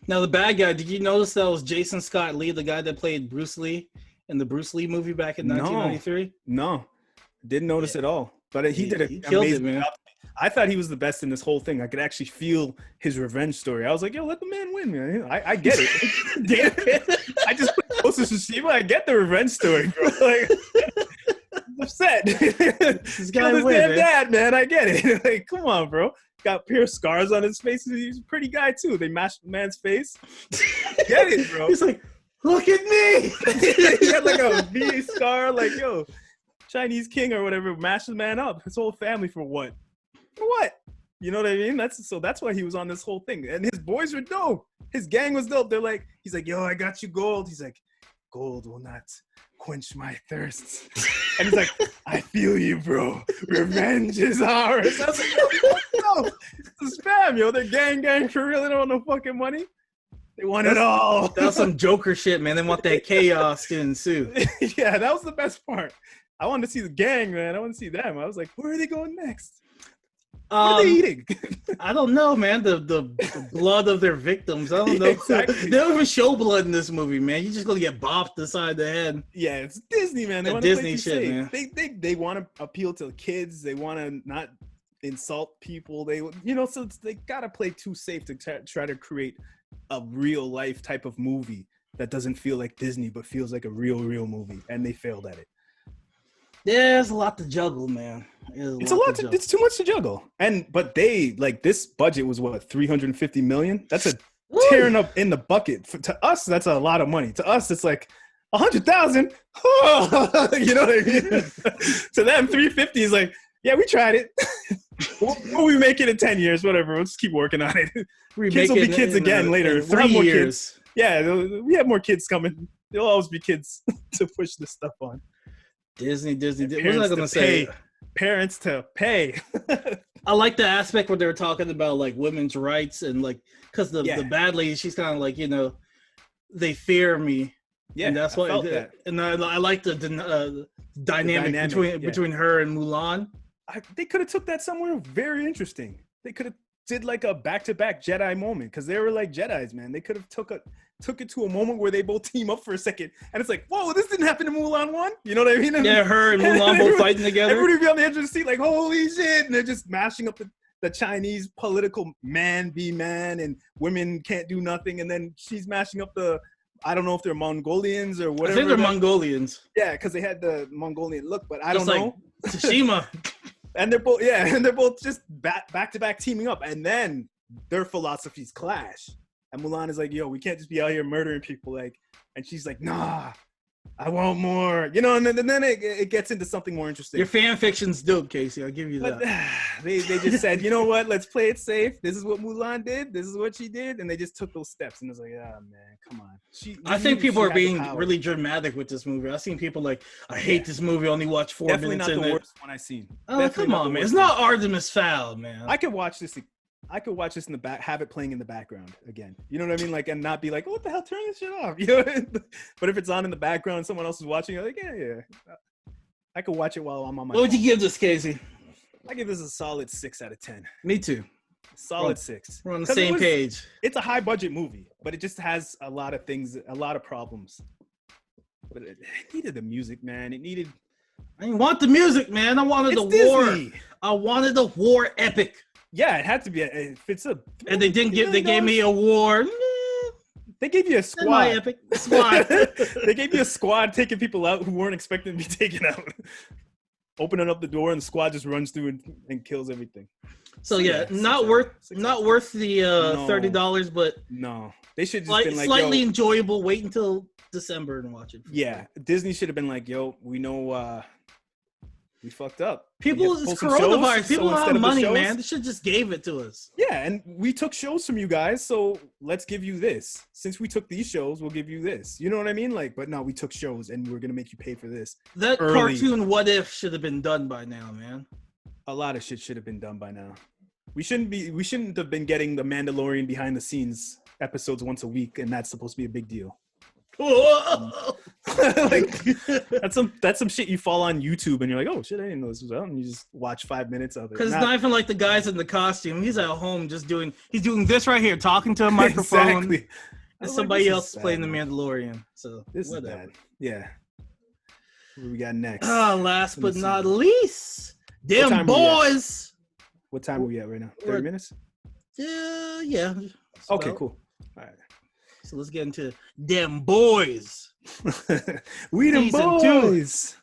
Now the bad guy, did you notice that was Jason Scott Lee, the guy that played Bruce Lee in the Bruce Lee movie back in 1993? No, didn't notice at all. But he did an killed amazing it, man. job. I thought he was the best in this whole thing. I could actually feel his revenge story. I was like, yo, let the man win, man. I get it. I just put Ghost of Tsushima. I get the revenge story, bro. Like, I'm upset. This guy Killed his win, damn man. dad, man. I get it. Like, come on, bro. Got pierced scars on his face. He's a pretty guy, too. They mashed the man's face. Get it, bro. He's like, look at me. He had like a V scar, like, yo, Chinese king or whatever, mashed the man up. His whole family for what? For what? You know what I mean? That's why he was on this whole thing. And his boys were dope. His gang was dope. They're like, he's like, yo, I got you gold. He's like, gold will not quench my thirst. And he's like, I feel you, bro. Revenge is ours. I was like, yo, this is spam, yo. They're gang for real. They don't want no fucking money. They want it all. That was some Joker shit, man. They want that chaos to ensue. Yeah, that was the best part. I wanted to see the gang, man. I want to see them. I was like, where are they going next? What are they eating? I don't know, man. The blood of their victims. I don't know. Exactly. They don't even show blood in this movie, man. You're just gonna get bopped inside the head. Yeah, it's Disney, man. They want Disney to shit, safe. man. They want to appeal to kids. They want to not insult people. So they gotta play too safe to try to create a real life type of movie that doesn't feel like Disney but feels like a real movie, and they failed at it. Yeah, there's a lot to juggle, man. It's too much to juggle. But they, like, this budget was what, 350 million? That's a tearing up in the bucket. To us, that's a lot of money. To us, it's like 100,000. Oh, you know what I mean? To them, 350 is like, yeah, we tried it. We'll make it in 10 years, whatever. We'll just keep working on it. Kids will be kids again later. In 3 years. Kids. Yeah, we have more kids coming. There'll always be kids to push this stuff on. Disney. What was I gonna say? Parents to pay. I like the aspect where they were talking about like women's rights and like, because the bad lady, she's kind of like, they fear me. Yeah, and that's why. And I like the dynamic between her and Mulan. They could have took that somewhere very interesting. They could have did like a back-to-back Jedi moment because they were like Jedis, man. They could have took it to a moment where they both team up for a second, and it's like, whoa, this didn't happen in Mulan 1. You know what I mean? And her and Mulan both fighting together. Everybody be on the edge of the seat, like, holy shit! And they're just mashing up the Chinese political man be man, and women can't do nothing. And then she's mashing up I don't know if they're Mongolians or whatever. I think they're Mongolians. Yeah, because they had the Mongolian look, but I don't know. Tsushima. And they're both just back to back teaming up, and then their philosophies clash. And Mulan is like, "Yo, we can't just be out here murdering people." Like, and she's like, "Nah, I want more." And then it gets into something more interesting. Your fan fiction's dope, Casey. I'll give you that. They just said, you know what? Let's play it safe. This is what Mulan did. This is what she did, and they just took those steps. And it's like, man, come on. I think people are being really dramatic with this movie. I've seen people like, I hate this movie. Only watch 4 Definitely minutes. Definitely not the worst one I've seen. Oh, Definitely come on, man. It's not Artemis Fowl, man. I could watch this in the back, have it playing in the background again. You know what I mean? Like, and not be like, oh, what the hell? Turn this shit off. You know? But if it's on in the background and someone else is watching, you're like, yeah. I could watch it while I'm on my phone. What would you give this, Casey? I give this a solid 6 out of 10. Me too. Solid 6. We're on the same page. It's a high budget movie, but it just has a lot of things, a lot of problems. But it needed the music, man. I didn't want the music, man. I wanted the Disney. war. I wanted a war epic. Yeah, it had to be. And they didn't give. They gave me a war. They gave you a squad. Epic squad. They gave you a squad taking people out who weren't expecting to be taken out. Opening up the door and the squad just runs through and kills everything. So yeah, not worth the $30, but no, they should just been like slightly enjoyable. Wait until December and watch it. Yeah, Disney should have been like, yo, we know We fucked up. People, it's coronavirus. People don't have money, man. They should just gave it to us. Yeah, and we took shows from you guys, so let's give you this. Since we took these shows, we'll give you this. You know what I mean? Like, but no, we took shows, and we're gonna make you pay for this. That cartoon What If should have been done by now, man. A lot of shit should have been done by now. We shouldn't have been getting the Mandalorian behind the scenes episodes once a week, and that's supposed to be a big deal. Like, that's some shit you fall on YouTube and you're like, oh shit, I didn't know this was out, and you just watch 5 minutes of it. Because it's not even like the guys in the costume. He's at home just doing this right here, talking to a microphone. Exactly. And somebody else playing the Mandalorian. So this is bad. Yeah. What do we got next? Last but not least, them boys. What time are we at right now? 30 minutes? Yeah. Okay, cool. All right. So let's get into them boys. We them boys.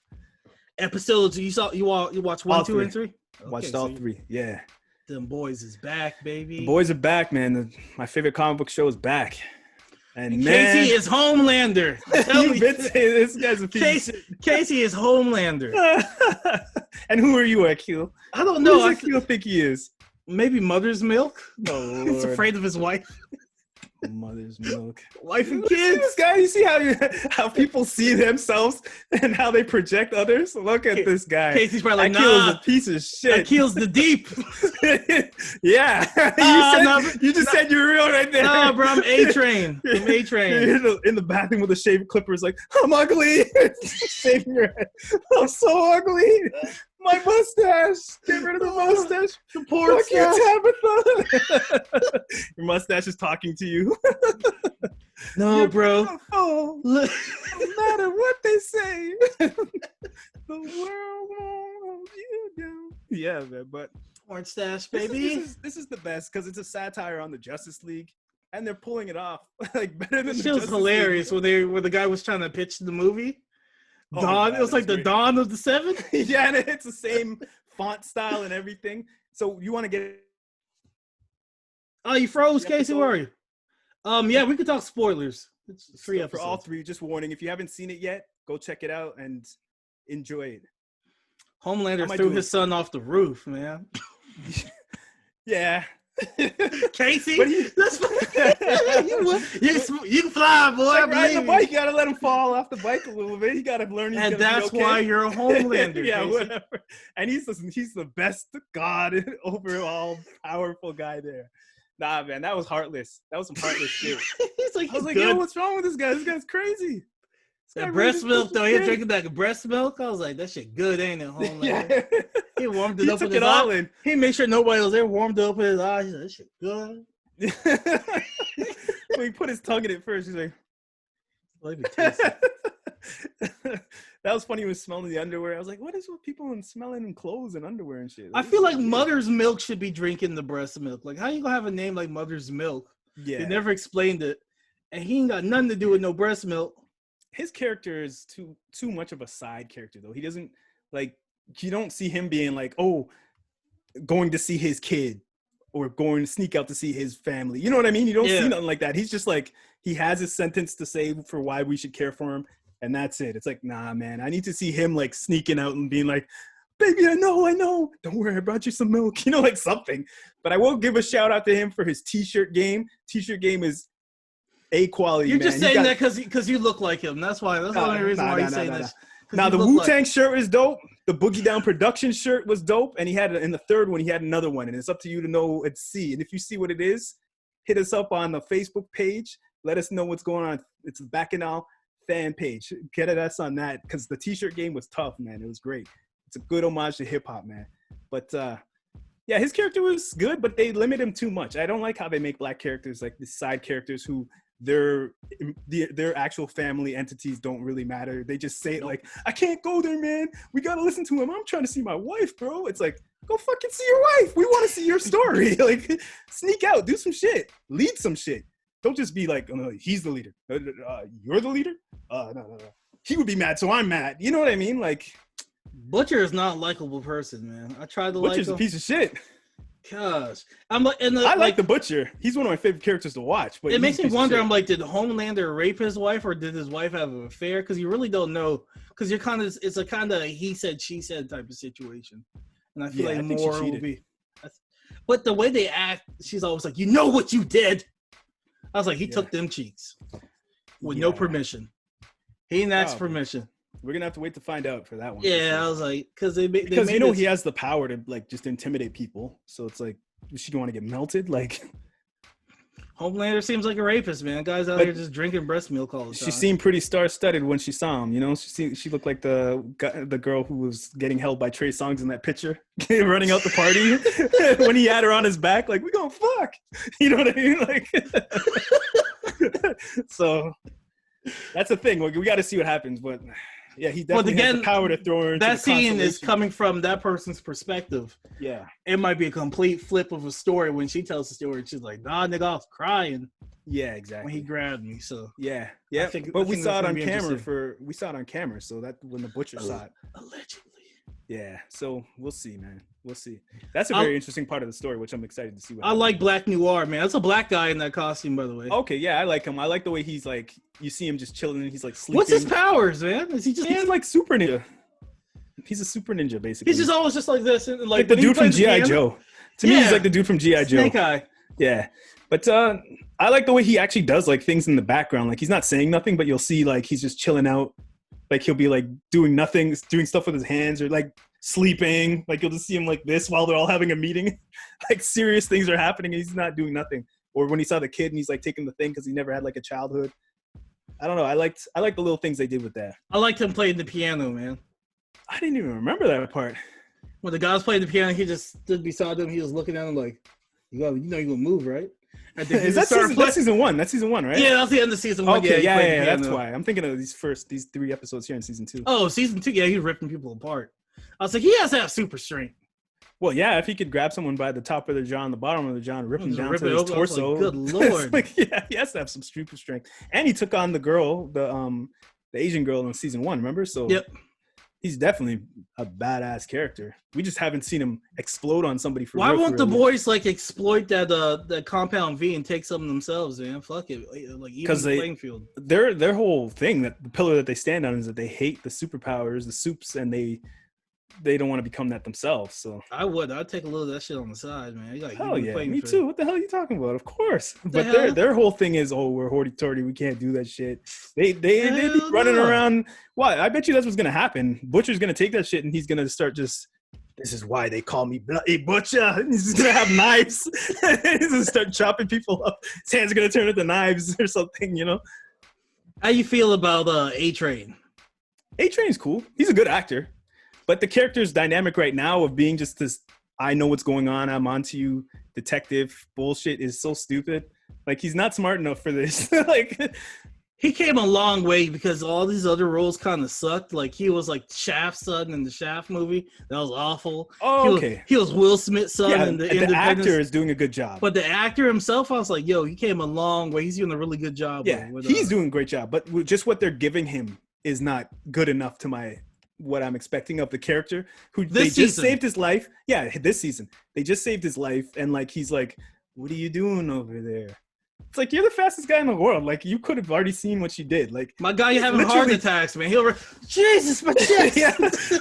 Episodes you watched 1, 2, and 3? Okay, watched all 3. Yeah. Them boys is back, baby. The boys are back, man. My favorite comic book show is back. And Casey is Homelander. You've been saying this guy's a piece. Casey is Homelander. And who are you, Akil? I don't know. Who does Akil think he is? Maybe Mother's Milk. Oh, he's afraid of his wife. Mother's Milk. Wife and kids. This guy, you see how people see themselves and how they project others? Look at this guy. Casey's probably like, Akil's a piece of shit. Akil's the deep. Yeah. You just said you're real right there. Nah, bro, I'm A-Train. I'm A-Train. In the bathroom with a shaved clippers like, I'm ugly. Shaving your head. I'm so ugly. My mustache. Get rid of the mustache. The poor Tabitha. Your mustache is talking to you. No, bro. Oh, no matter what they say, the world won't hold you down. Yeah, man. But orange stash, baby. This is the best because it's a satire on the Justice League, and they're pulling it off like better than. It was hilarious when the guy was trying to pitch the movie. Dawn. It was like the Dawn of the Seven. Yeah, and it's the same font style and everything. So you want to get? Oh, you froze, Casey. Where are you? Yeah, we could talk spoilers. It's 3 episodes. For all 3. Just warning: if you haven't seen it yet, go check it out and enjoy it. Homelander threw his son off the roof, man. Yeah. Casey, you can fly, boy. Like riding the bike, you gotta let him fall off the bike a little bit. You gotta learn. And that's why you're a Homelander. Yeah, Casey. Whatever. And he's the best god overall powerful guy there. Nah, man, that was heartless. That was some heartless shit. I was like, yo, what's wrong with this guy? This guy's crazy. That breast milk, though. He drinking that breast milk. I was like, that shit good, ain't it, Homelander? Yeah. He warmed it up with his eyes. He made sure nobody was there. Warmed it up with his eyes. That shit good. When he put his tongue in it first, he's like, let me taste it. That was funny when smelling the underwear. I was like, what is with people and smelling in clothes and underwear and shit? I feel like Mother's Milk should be drinking the breast milk. Like, how you gonna have a name like Mother's Milk? Yeah. They never explained it. And he ain't got nothing to do with no breast milk. His character is too much of a side character, though. He doesn't, like, you don't see him being like, oh, going to see his kid or going to sneak out to see his family. You know what I mean? You don't see nothing like that. He's just like, he has his sentence to say for why we should care for him. And that's it. It's like, nah, man, I need to see him like sneaking out and being like, baby, I know. Don't worry, I brought you some milk. You know, like something. But I will give a shout out to him for his t-shirt game. T-shirt game is A quality. You're just saying that because you look like him. That's why. That's the only reason why you're saying this. Now the Wu-Tang shirt is dope. The Boogie Down Production shirt was dope, and he had in the third one he had another one, and it's up to you to know and see. And if you see what it is, hit us up on the Facebook page. Let us know what's going on. It's the Bacchanal fan page. Get us on that because the T-shirt game was tough, man. It was great. It's a good homage to hip hop, man. But yeah, his character was good, but they limit him too much. I don't like how they make black characters like the side characters who their actual family entities don't really matter. They just say it like, I can't go there, man. We gotta listen to him. I'm trying to see my wife, bro. It's like, go fucking see your wife. We want to see your story. Like, sneak out, do some shit, lead some shit. Don't just be like, oh, no, he's the leader. You're the leader? No. He would be mad, so I'm mad. You know what I mean? Like, Butcher is not a likable person, man. I tried to like him. Butcher's a piece of shit. gosh, I'm like, I like the Butcher. He's one of my favorite characters to watch. But it makes me wonder. I'm like, did Homelander rape his wife, or did his wife have an affair? Because you really don't know. Because you're kind of, it's a kind of he said she said type of situation, and I feel like more will be. But the way they act, she's always like, "You know what you did." I was like, he took them cheeks with no permission. He didn't ask permission. We're gonna have to wait to find out for that one. Yeah, I was like, because he has the power to like just intimidate people. So it's like, does she want to get melted? Like, Homelander seems like a rapist, man. Guys out here just drinking breast milk all the time. She seemed pretty star-studded when she saw him. You know, she looked like the girl who was getting held by Trey Songz in that picture, running out the party when he had her on his back. Like, we gonna fuck. You know what I mean? Like, so that's the thing. We got to see what happens, but. Yeah, he definitely has the power to throw her into that scene is coming from that person's perspective. Yeah. It might be a complete flip of a story when she tells the story. She's like, nah, nigga, I was crying. Yeah, exactly. When he grabbed me, so. Yeah. But we saw it on camera, so that when the Butcher saw it. Allegedly. Yeah, so we'll see, man. We'll see. That's a very interesting part of the story, which I'm excited to see. I like Black Noir, man. That's a black guy in that costume, by the way. Okay, yeah, I like him. I like the way he's like, you see him just chilling and he's like sleeping. What's his powers, man? Is he just... He's like super ninja. He's a super ninja, basically. He's just always just like this. And like the dude from G.I. Joe. To me, he's like the dude from G.I. Joe. Snake Eye. Yeah. But I like the way he actually does like things in the background. Like he's not saying nothing, but you'll see like he's just chilling out. Like he'll be like doing nothing, doing stuff with his hands or like sleeping. Like you'll just see him like this while they're all having a meeting. Like serious things are happening and he's not doing nothing. Or when he saw the kid and he's like taking the thing because he never had like a childhood. I don't know. I like the little things they did with that. I liked him playing the piano, man. I didn't even remember that part. When the guy was playing the piano, he just stood beside him. He was looking at him like, you know you're gonna move, right? That's season one. That's season one, right? Yeah, that's the end of season one. Okay, yeah, that's why. I'm thinking of these 3 episodes here in season 2. Oh, season 2, yeah, he's ripping people apart. I was like, he has to have super strength. Well, yeah, if he could grab someone by the top of their jaw and the bottom of the jaw and rip him down to his torso. Like, good lord. Like, yeah, he has to have some super strength. And he took on the girl, the Asian girl in season 1, remember? So yep. He's definitely a badass character. We just haven't seen him explode on somebody for Why won't the boys like exploit that compound V and take some themselves, man? Fuck it. Like even the playing field. Their whole thing, that the pillar that they stand on is that they hate the superpowers, the soups, and they don't want to become that themselves. So I'd take a little of that shit on the side, man. Like, hell yeah, me too. What the hell are you talking about? Of course. But their whole thing is, we're hoity-toity, we can't do that shit. They be running around. Well, I bet you that's what's gonna happen. Butcher's gonna take that shit and he's gonna start just, this is why they call me Bloody Butcher. And he's just gonna have knives. He's gonna start chopping people up. His hands are gonna turn into knives or something, you know. How you feel about A-Train? A-Train's cool. He's a good actor. But the character's dynamic right now of being just this, I know what's going on, I'm onto you, detective bullshit is so stupid. Like, he's not smart enough for this. Like, he came a long way because all these other roles kind of sucked. Like, he was like Shaft's son in the Shaft movie. That was awful. Oh, okay. He was Will Smith's son in the Independence. The actor is doing a good job. But the actor himself, I was like, yo, he came a long way. He's doing a really good job. Yeah, he's doing a great job. But just what they're giving him is not good enough to what I'm expecting of the character who just saved his life. Yeah, this season. They just saved his life. And like, he's like, what are you doing over there? It's like, you're the fastest guy in the world. Like, you could have already seen what she did. Like, my guy, you're having heart attacks, man. Jesus, my chest. Yeah.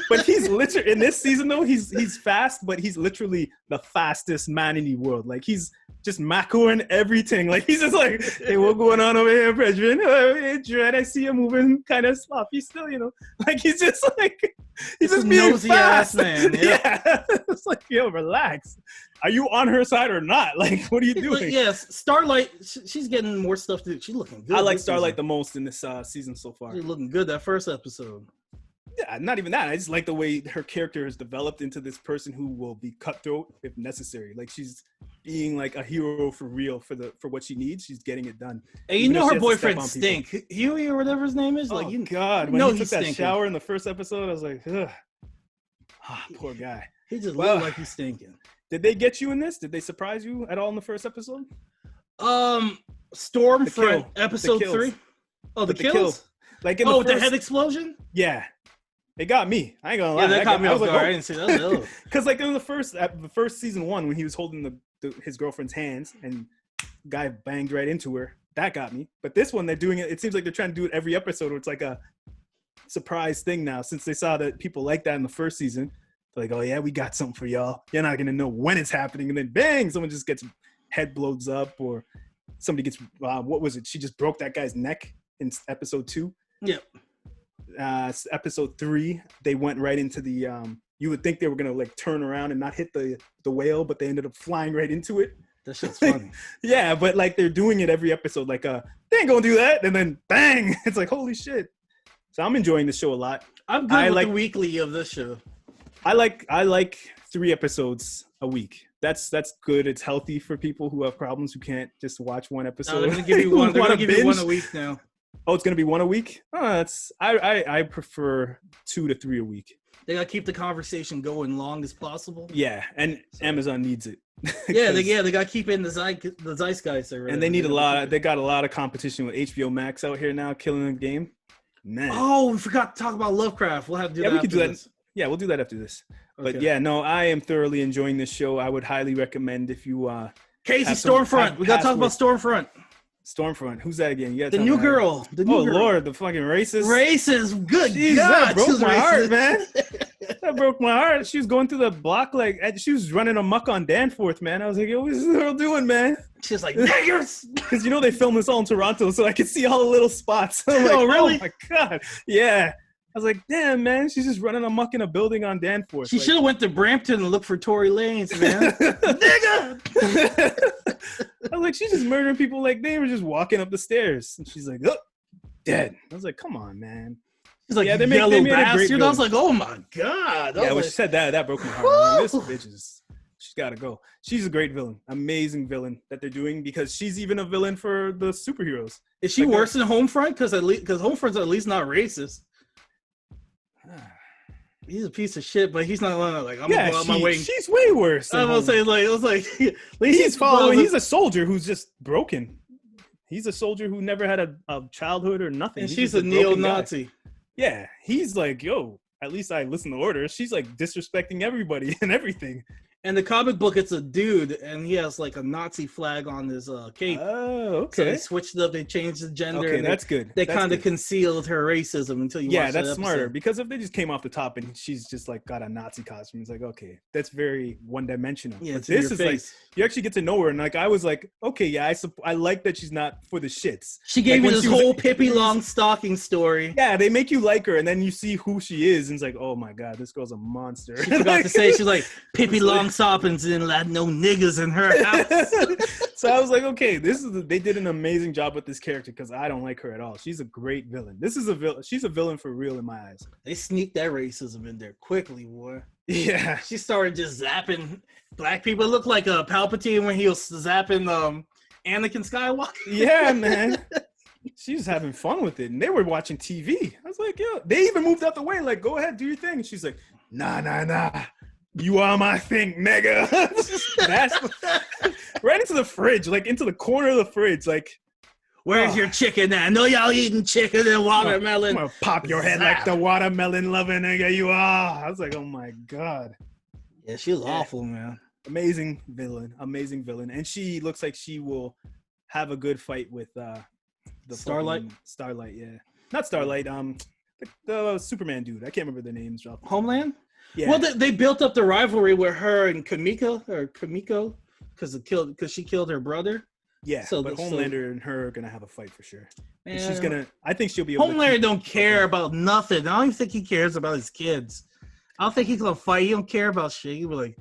But he's literally, in this season though, he's fast, but he's literally the fastest man in the world. Like, he's just macoing everything. Like, he's just like, hey, what's going on over here, brethren? Hey, Dread, I see you moving kind of sloppy still, you know? Like, he's just like, he's just being nosy fast. Ass man. Yeah. It's like, yo, relax. Are you on her side or not? Like, what are you doing? Yes, Starlight, she's getting more stuff to do. She's looking good. I like Starlight the most in this season so far. She's looking good that first episode. Yeah, not even that. I just like the way her character has developed into this person who will be cutthroat if necessary. Like, she's being like a hero for real for what she needs. She's getting it done. And you know her boyfriend stink. Huey or whatever his name is. Oh, like, God, when he took that shower in the first episode, I was like, ugh. Poor guy. He just looked like he's stinking. Did they get you in this? Did they surprise you at all in the first episode? Stormfront episode 3. Oh, the kills? Like, the head explosion? Yeah. It got me. I ain't gonna lie. Yeah, that caught me off guard. Like, I didn't see that. Because like in the first season 1, when he was holding his girlfriend's hands and guy banged right into her, that got me. But this one, they're doing it. It seems like they're trying to do it every episode, where it's like a surprise thing now. Since they saw that people like that in the first season, they're like, oh yeah, we got something for y'all. You're not gonna know when it's happening, and then bang, someone just gets head blows up, or somebody gets what was it? She just broke that guy's neck in episode 2. Yep. Episode 3, they went right into the you would think they were gonna like turn around and not hit the whale, but they ended up flying right into it. That shit's funny. Yeah, but like they're doing it every episode, like they ain't gonna do that, and then bang, it's like holy shit. So I'm enjoying the show a lot. I'm good with the weekly of this show. I like 3 episodes a week. That's good. It's healthy for people who have problems, who can't just watch one episode. No, they're gonna give you one. They're gonna give you one a week now. Oh, it's gonna be one a week. Oh, I prefer 2 to 3 a week. They gotta keep the conversation going long as possible. Yeah, and Amazon needs it. yeah, they gotta keep in the zeitgeist. And they need a lot. They got a lot of competition with HBO Max out here now, killing the game. Man. Oh, we forgot to talk about Lovecraft. We'll have to do that. We could do that. Yeah, we'll do that after this. Okay. But yeah, no, I am thoroughly enjoying this show. I would highly recommend if you KC Stormfront. We gotta talk about Stormfront. Stormfront. Who's that again? The new girl. Lord, the fucking racist. Racist. Good Jeez, God. That broke my heart, man. That broke my heart. She was going through the block like she was running amok on Danforth, man. I was like, yo, what is this girl doing, man? She's like, niggers. Because they filmed this all in Toronto, so I could see all the little spots. I'm like, oh, really? Oh my God. Yeah. I was like, damn, man, she's just running amok in a building on Danforth. She should have went to Brampton and looked for Tory Lanez, man. Nigga! I was like, she's just murdering people like they were just walking up the stairs. And she's like, oh, dead. I was like, come on, man. She's like, yeah, they made a bastard. I was like, oh my God. Yeah, when she said that broke my heart. Like, this bitch she's got to go. She's a great villain, amazing villain that they're doing, because she's even a villain for the superheroes. Is she worse than Homefront? Because Homefront's at least not racist. He's a piece of shit, but he's not like I'm gonna go out my way. She's way worse. I was saying, like, at least he's following. He's a soldier who's just broken. He's a soldier who never had a childhood or nothing. And she's a neo-Nazi. Yeah, he's like, yo, at least I listen to orders. She's like disrespecting everybody and everything. And the comic book, it's a dude, and he has like a Nazi flag on his cape. Oh, okay. So they switched it up. They changed the gender. Okay, that's good. They kind of concealed her racism until you. Yeah, that's smarter, because if they just came off the top and she's just like got a Nazi costume, it's like, okay, that's very one-dimensional. Yeah, but this is like you actually get to know her, and like I was like, okay, yeah, I like that she's not for the shits. She gave me this whole Pippi Longstocking story. Yeah, they make you like her, and then you see who she is, and it's like, oh my God, this girl's a monster. She forgot to say she's like Pippi Longstockings didn't let no niggas in her house. So I was like, okay, they did an amazing job with this character, because I don't like her at all. She's a great villain. She's a villain for real in my eyes. They sneaked that racism in there quickly, boy. Yeah, she started just zapping black people. It looked like a Palpatine when he was zapping Anakin Skywalker. Yeah, man. She was having fun with it, and they were watching TV. I was like, yo, they even moved out the way, like, go ahead, do your thing. And she's like, nah. You are my thing, nigga. Right into the fridge, like into the corner of the fridge, like. Where's your chicken at? I know y'all eating chicken and watermelon. I'm gonna pop your head like the watermelon loving nigga you are. I was like, oh my God. Yeah, she was awful, man. Amazing villain. And she looks like she will have a good fight with the Starlight. Starlight, yeah. Not Starlight. The Superman dude. I can't remember their names. Homeland. Yeah. Well, they built up the rivalry with her and Kamiko, because she killed her brother. Yeah, but Homelander and her are gonna have a fight for sure. And she's gonna. I think she'll be able. Homelander don't care about nothing. I don't even think he cares about his kids. I don't think he's gonna fight. He don't care about shit. He'll be like,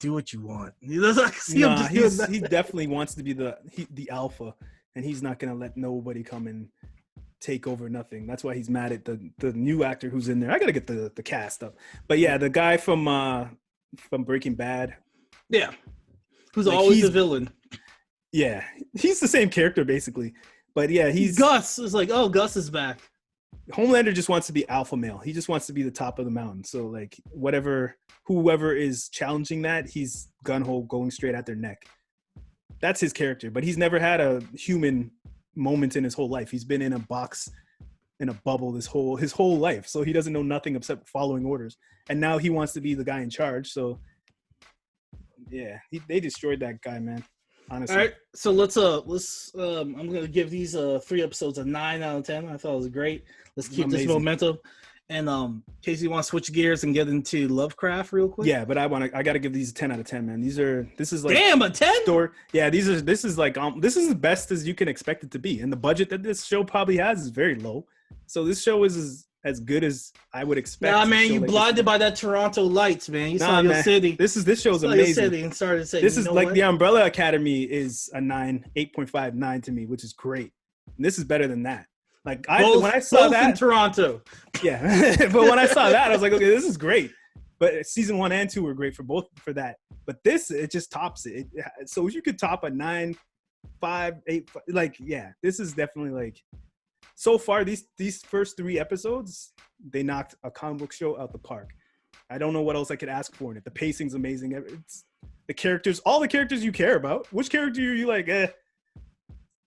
do what you want. He definitely wants to be the alpha, and he's not gonna let nobody come and take over nothing. That's why he's mad at the new actor who's in there. I gotta get the cast up. But yeah, the guy from Breaking Bad. Yeah, who's like, always a villain. Yeah, he's the same character basically, but yeah, he's Gus. It's like, oh, Gus is back. Homelander just wants to be alpha male. He just wants to be the top of the mountain. So like, whoever is challenging that, he's gun-ho going straight at their neck. That's his character, but he's never had a human moment in his whole life. He's been in a box in a bubble his whole life. So he doesn't know nothing except following orders. And now he wants to be the guy in charge. So yeah, they destroyed that guy, man. Honestly. All right, so let's I'm gonna give these 3 episodes a 9 out of 10. I thought it was great. Let's keep this momentum. And Casey, want to switch gears and get into Lovecraft real quick? Yeah, but I got to give these a 10 out of 10, man. This is like damn, a 10? Yeah, this is the best as you can expect it to be. And the budget that this show probably has is very low. So this show is as good as I would expect. Nah, man, you blinded by that Toronto lights, man. You saw your city. This show's amazing. Your city and started saying, this is like what? The Umbrella Academy is a 8.59 to me, which is great. And this is better than that. Like when I saw that in Toronto, yeah. But when I saw that, I was like, okay, this is great. But season 1 and 2 were great for that. But this, it just tops it. So you could top a 9, 5, 8, like yeah. This is definitely like so far these first 3 episodes, they knocked a comic book show out the park. I don't know what else I could ask for in it. The pacing's amazing. It's the characters, all the characters you care about. Which character are you like?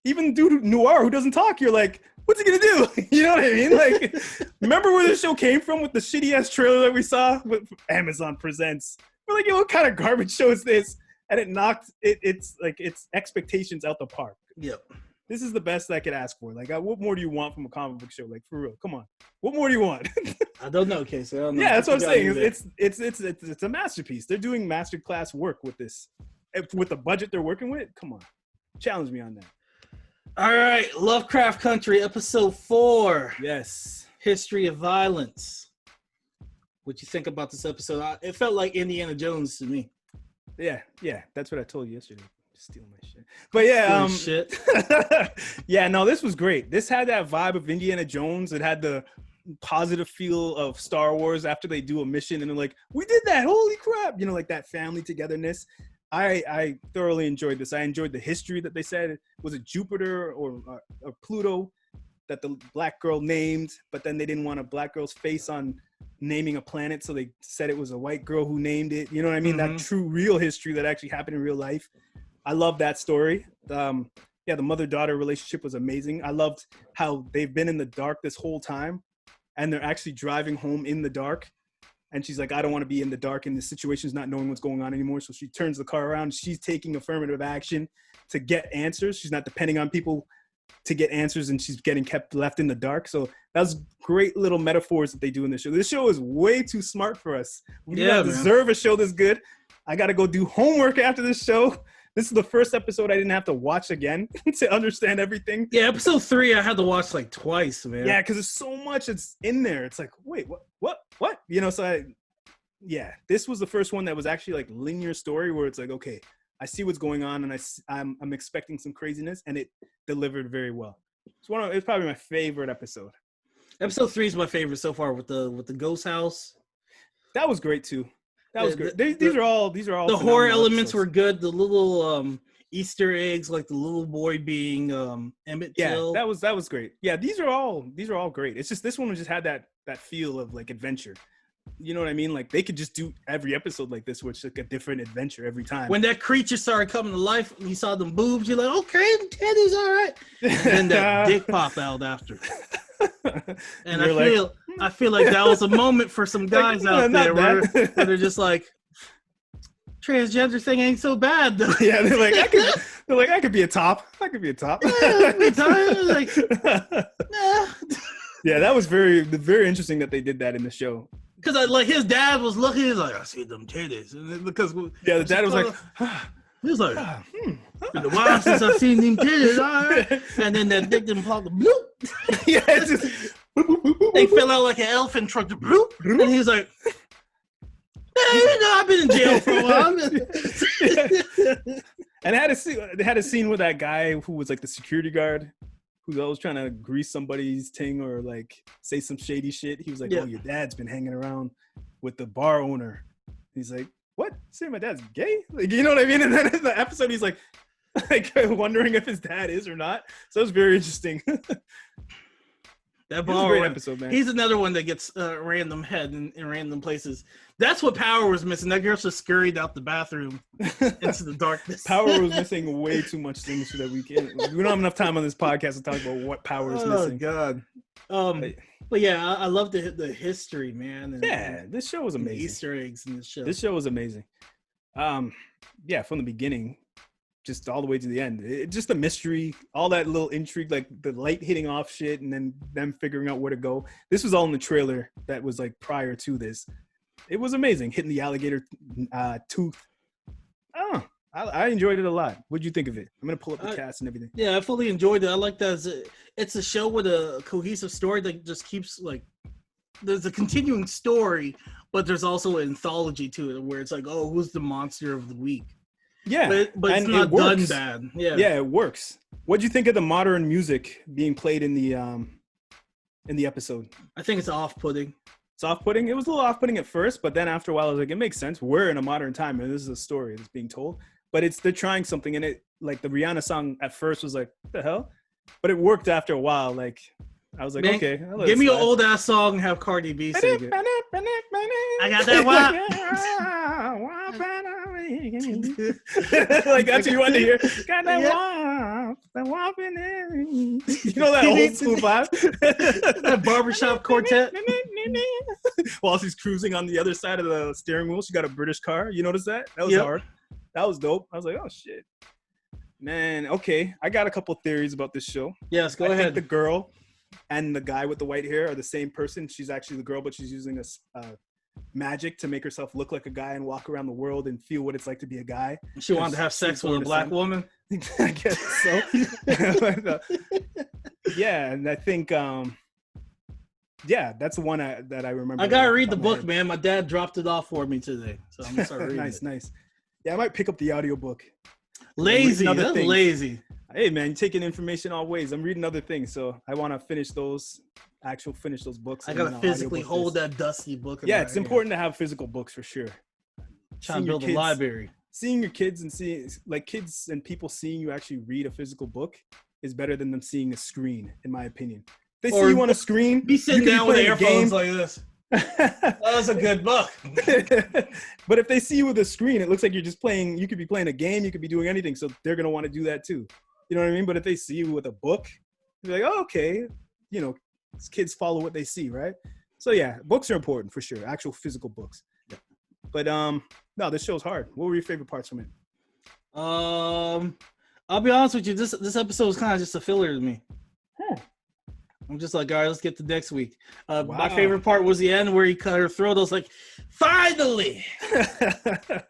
Even dude Noir who doesn't talk, you're like, what's he gonna do? You know what I mean? Like, remember where the show came from with the shitty ass trailer that we saw with Amazon Presents? We're like, yo, what kind of garbage show is this? And it knocked it's like its expectations out the park. Yep. This is the best I could ask for. Like, what more do you want from a comic book show? Like, for real, come on. What more do you want? I don't know, Casey. I don't know. Yeah, that's what I'm saying. It's a masterpiece. They're doing masterclass work with this. With the budget they're working with, come on. Challenge me on that. All right, Lovecraft Country, episode 4. Yes. History of Violence. What you think about this episode? It felt like Indiana Jones to me. Yeah, that's what I told you yesterday. Steal my shit. But yeah, shit. Yeah, no, this was great. This had that vibe of Indiana Jones. It had the positive feel of Star Wars after they do a mission and they're like, we did that, holy crap. You know, like that family togetherness. I thoroughly enjoyed this. I enjoyed the history that they said. Was it Jupiter or Pluto that the black girl named, but then they didn't want a black girl's face on naming a planet, so they said it was a white girl who named it. You know what I mean? Mm-hmm. That true, real history that actually happened in real life. I love that story. The mother-daughter relationship was amazing. I loved how they've been in the dark this whole time, and they're actually driving home in the dark. And she's like, I don't want to be in the dark in this situation, not knowing what's going on anymore. So she turns the car around. She's taking affirmative action to get answers. She's not depending on people to get answers, and she's getting kept left in the dark. So that's great little metaphors that they do in this show. This show is way too smart for us. We do not deserve a show this good. I got to go do homework after this show. This is the first episode I didn't have to watch again to understand everything. Yeah, episode 3 I had to watch like twice, man. Yeah, because there's so much that's in there. It's like, wait, what? You know, so this was the first one that was actually like linear story where it's like, okay, I see what's going on and I'm expecting some craziness, and it delivered very well. It's probably my favorite episode. Episode 3 is my favorite so far with the ghost house. That was great too. That was good. These are all. The horror elements episodes were good. The little Easter eggs, like the little boy being Emmett Till. Yeah, that was great. Yeah, these are all great. It's just this one just had that feel of like adventure. You know what I mean? Like they could just do every episode like this, which is like a different adventure every time. When that creature started coming to life, you saw them boobs. You're like, okay, Teddy's all right. And then that dick pop out after. And I feel like that was a moment for some guys out there where they're just like, transgender thing ain't so bad though. Yeah, they're like, I could be a top. I could be a top. Like, nah. Yeah, that was very interesting that they did that in the show. Because like his dad was looking, he's like, I see them titties, and because the dad was like, he was like, been a while since I've seen them titties, all right. And then that dick didn't pop the bloop. Yeah, it's just they fell out like an elephant truck, bloop, and he's like, I've been in jail for a while. And they had a scene with that guy who was like the security guard, who's always trying to grease somebody's ting or like say some shady shit. He was like, oh, your dad's been hanging around with the bar owner. He's like, what? Say my dad's gay? Like, you know what I mean? And then in the episode, he's like wondering if his dad is or not. So it was very interesting. That was a great episode, man. He's another one that gets random head in random places. That's what Power was missing. That girl just scurried out the bathroom into the darkness. Power was missing way too much things so that we don't have enough time on this podcast to talk about what Power is missing. Oh God. But yeah, I love the history, man. And this show was amazing. Easter eggs in this show. This show was amazing. From the beginning, just all the way to the end. Just the mystery, all that little intrigue, like the light hitting off shit, and then them figuring out where to go. This was all in the trailer that was like prior to this. It was amazing, hitting the alligator tooth. I enjoyed it a lot. What'd you think of it? I'm gonna pull up the cast and everything. Yeah, I fully enjoyed it. I like that. It's a show with a cohesive story that just keeps like. There's a continuing story, but there's also an anthology to it where it's like, oh, who's the monster of the week? Yeah, but it's not done bad. Yeah, it works. What'd you think of the modern music being played in the episode? I think it's off-putting. It's off-putting. It was a little off-putting at first, but then after a while, I was like, it makes sense. We're in a modern time, and this is a story that's being told. But they're trying something, and it like the Rihanna song at first was like, what the hell? But it worked after a while. Like I was like, man, okay. Give me an old ass song and have Cardi B sing it. I got that like that's what you want to hear. Got that wop in it. You know that old school vibe? That barbershop quartet. While she's cruising on the other side of the steering wheel, she got a British car. You notice that? That was hard. That was dope. I was like, oh shit. Man, okay. I got a couple theories about this show. Yes, go ahead. Think the girl and the guy with the white hair are the same person. She's actually the girl, but she's using magic to make herself look like a guy and walk around the world and feel what it's like to be a guy. She wanted to have sex with a black woman. I guess so. Yeah, and I think, that's the one that I remember. I gotta read the book, man. My dad dropped it off for me today, so I'm gonna start reading. Nice. Yeah, I might pick up the audiobook. Lazy, that's lazy. Hey man, you're taking information all ways. I'm reading other things, so I want to finish those books. I gotta physically hold that dusty book. Yeah, it's important to have physical books for sure. Trying to build a library. Seeing your kids and seeing like kids and people seeing you actually read a physical book is better than them seeing a screen, in my opinion. They see you on a screen. Be sitting down with earphones like this. That was a good book. But if they see you with a screen, it looks like you're just playing. You could be playing a game. You could be doing anything. So they're gonna want to do that too. You know what I mean? But if they see you with a book, they're like, oh, okay. You know, kids follow what they see, right? So yeah, books are important for sure. Actual physical books. Yeah. But no, this show's hard. What were your favorite parts from it? I'll be honest with you. This episode is kind of just a filler to me. I'm just like, all right, let's get to next week. My favorite part was the end where he cut her throat. I was like, finally,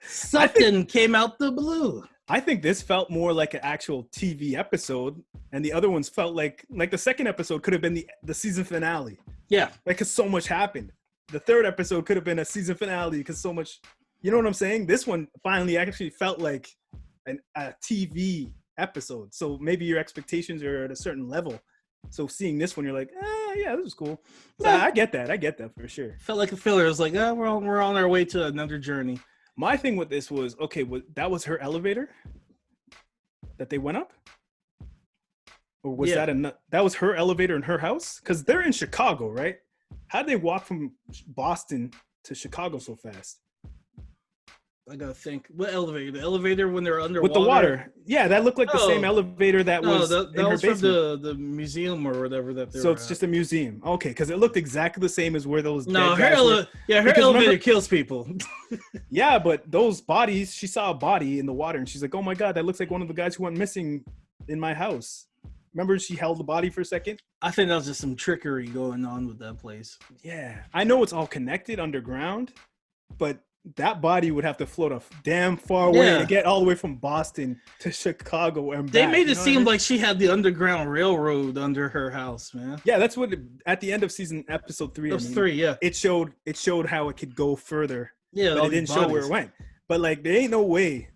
something came out the blue. I think this felt more like an actual TV episode, and the other ones felt like the second episode could have been the season finale. Yeah, like because so much happened. The third episode could have been a season finale because so much. You know what I'm saying? This one finally actually felt like a TV episode. So maybe your expectations are at a certain level. So seeing this one, you're like, yeah, this is cool. So I get that for sure. Felt like a filler. It was like, we're on our way to another journey. My thing with this was, that was her elevator that they went up? Or was that was her elevator in her house? Because they're in Chicago, right? How'd they walk from Boston to Chicago so fast? I gotta think. What elevator? The elevator when they're underwater? With the water. Yeah, that looked like the same elevator that was in her was basement. From the museum or whatever that they were it's just a museum. Okay, because it looked exactly the same as where those her elevator kills people. Yeah, but those bodies, she saw a body in the water and she's like, oh my God, that looks like one of the guys who went missing in my house. Remember she held the body for a second? I think that was just some trickery going on with that place. Yeah, I know it's all connected underground, but that body would have to float a damn far away to get all the way from Boston to Chicago and back. They made it seem like she had the Underground Railroad under her house, man. Yeah, that's what at the end of episode 3. It showed how it could go further. Yeah, but it didn't show where it went. But like, there ain't no way,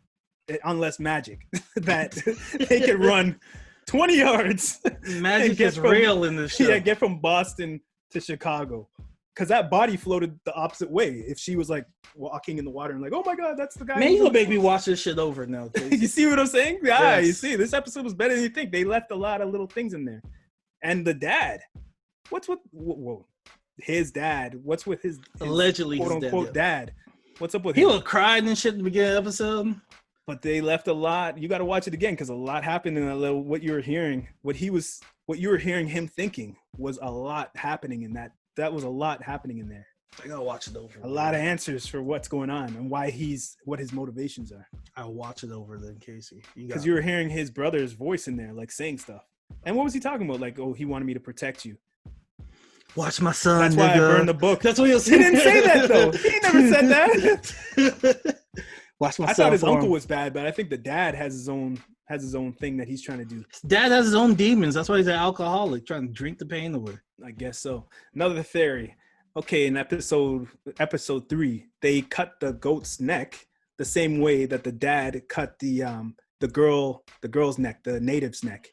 unless magic, that they could run 20 yards. Magic is real in this show. Yeah, get from Boston to Chicago. Because that body floated the opposite way. If she was like walking in the water and like, oh my God, that's the guy. Man, you'll make me watch this shit over now. You see what I'm saying? Yeah, yes. You see, this episode was better than you think. They left a lot of little things in there. And the dad, What's with his dad? What's with his allegedly quote his unquote dad? What's up with he him? was crying and shit at the beginning of the episode. But they left a lot. You got to watch it again because a lot happened in that little. What you were hearing, what you were hearing him thinking was a lot happening in that. That was a lot happening in there. I gotta watch it over. A lot of answers for what's going on and why what his motivations are. I'll watch it over then, Casey. Because you were hearing his brother's voice in there, like saying stuff. And what was he talking about? Like, oh, he wanted me to protect you. Watch my son. That's why I burned the book. That's what he was saying. He didn't say that though. He never said that. Watch my son. I thought his uncle was bad, but I think the dad has his own thing that he's trying to do. His dad has his own demons. That's why he's an alcoholic, trying to drink the pain away. I guess so. Another theory. Okay, in episode 3, they cut the goat's neck the same way that the dad cut the girl's neck, the native's neck.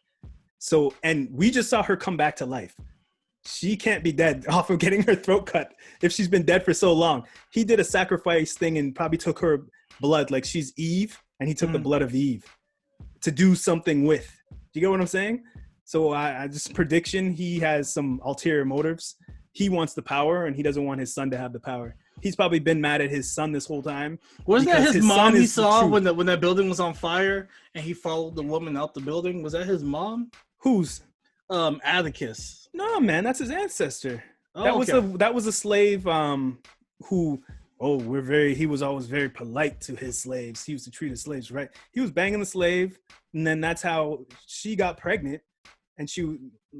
So, and we just saw her come back to life. She can't be dead off of getting her throat cut if she's been dead for so long. He did a sacrifice thing and probably took her blood, like she's Eve, and he took the blood of Eve to do something with. Do you get what I'm saying? So I just prediction, he has some ulterior motives. He wants the power, and he doesn't want his son to have the power. He's probably been mad at his son this whole time. Wasn't that his mom he saw when that building was on fire and he followed the woman out the building? Was that his mom? Whose? Atticus. No, man, that's his ancestor. Oh, that was a slave who he was always very polite to his slaves. He used to treat his slaves right. He was banging the slave, and then that's how she got pregnant, and she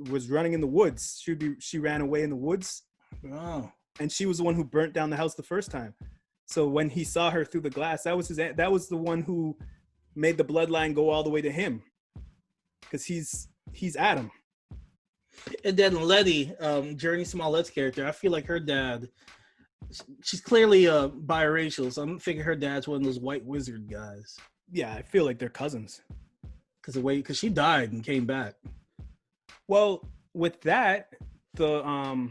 was running in the woods. She ran away in the woods. Oh. And she was the one who burnt down the house the first time. So when he saw her through the glass, that was the one who made the bloodline go all the way to him, because he's Adam. And then Letty, Journey Smollett's character, I feel like her dad, she's clearly biracial, so I'm thinking her dad's one of those white wizard guys. Yeah, I feel like they're cousins. Because she died and came back. Well, with that, the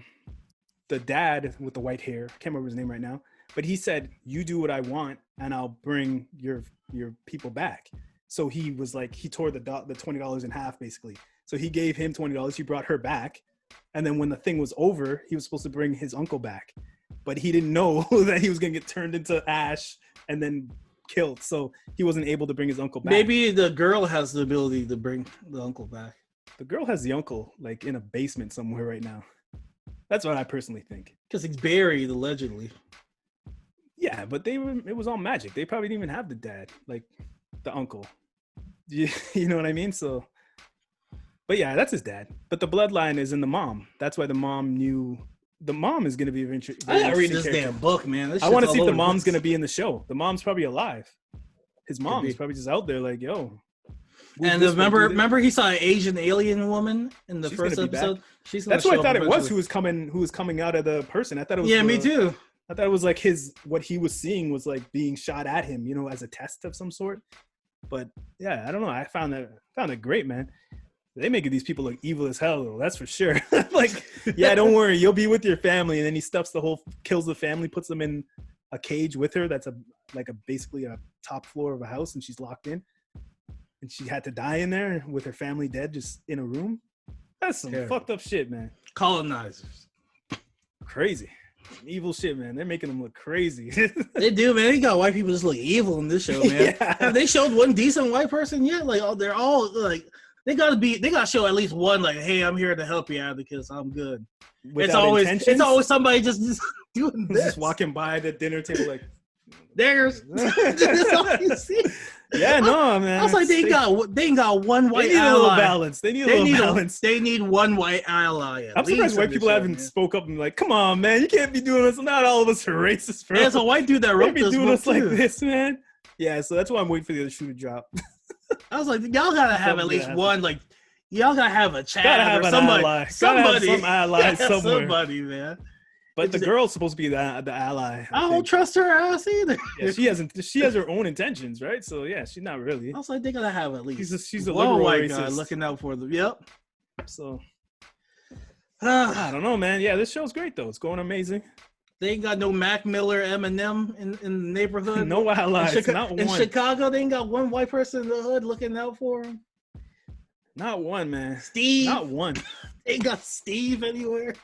dad with the white hair, I can't remember his name right now, but he said, "You do what I want, and I'll bring your people back." So he was like, he tore the $20 in half, basically. So he gave him $20. He brought her back, and then when the thing was over, he was supposed to bring his uncle back, but he didn't know that he was gonna get turned into ash and then killed. So he wasn't able to bring his uncle back. Maybe the girl has the ability to bring the uncle back. The girl has the uncle like in a basement somewhere right now. That's what I personally think. Because he's buried, allegedly. Yeah, but it was all magic. They probably didn't even have the dad, like the uncle. You know what I mean? So, but yeah, that's his dad. But the bloodline is in the mom. That's why the mom knew. The mom is going to be eventually. I gotta read this damn book, man. I want to see if the mom's going to be in the show. The mom's probably alive. His mom is probably just out there like, yo. And remember he saw an Asian alien woman in the first episode? That's what I thought it was, who was coming out of the person. I thought it was. Yeah, me too. I thought it was like what he was seeing was like being shot at him, as a test of some sort. But yeah, I don't know. I found it great, man. They make these people look evil as hell, though. That's for sure. Like, yeah, don't worry, you'll be with your family, and then he kills the family, puts them in a cage with her. That's basically a top floor of a house, and she's locked in. And she had to die in there with her family dead, just in a room. That's some fucked up shit, man. Colonizers. Crazy. Evil shit, man. They're making them look crazy. They do, man. They got white people just look evil in this show, man. Yeah. Have they showed one decent white person yet? Like, oh, they're all like, they gotta show at least one, like, hey, I'm here to help you out because I'm good. It's always somebody just doing this. Just walking by the dinner table like, there's that's all you see. Yeah, no, man. I was like, they ain't got one white ally. They need a little balance. They need one white ally. I'm surprised white people haven't spoke up and like, come on, man, you can't be doing this. Not all of us are racist, bro. There's a white dude that wrote this doing us like this, man. Yeah, so that's why I'm waiting for the other shoe to drop. I was like, y'all gotta have at least one, like, y'all gotta have a chat or somebody. Somebody, some ally somewhere. Somebody, man. But the girl's supposed to be the ally. I don't trust her ass either. Yeah, she has her own intentions, right? So yeah, she's not really. I was like, they gotta have at least. She's a liberal white racist guy looking out for them. Yep. So I don't know, man. Yeah, this show's great though. It's going amazing. They ain't got no Mac Miller, Eminem in the neighborhood. No allies. Not one. In Chicago, they ain't got one white person in the hood looking out for them. Not one, man. Steve. Not one. Ain't got Steve anywhere.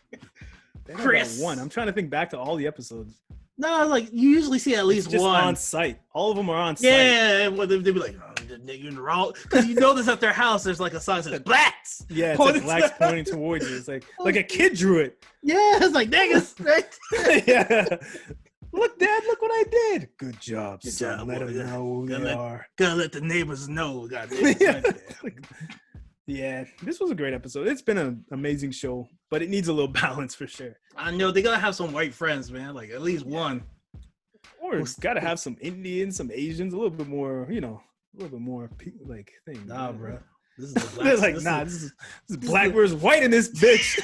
They have Chris. about one. I'm trying to think back to all the episodes. No, like you usually see at least Just one on site. All of them are on site. Yeah, well, they'd be like, "Oh, the nigga in the wrong," because you notice at their house there's like a sign that says "blacks." Yeah, it's like blacks pointing towards you. It's like a kid drew it. Yeah, it's like niggas. Right? Yeah. Look, Dad, look what I did. Good job, Good son. job, Let boy. them know who they are. Gotta let the neighbors know. Yeah, this was a great episode. It's been an amazing show, but it needs a little balance for sure. I know they gotta have some white friends, man. Like at least one. Or it's got to have some Indians, some Asians, a little bit more, a little bit more like thing. Nah, bro. This is the They're like, this is black versus white in this bitch.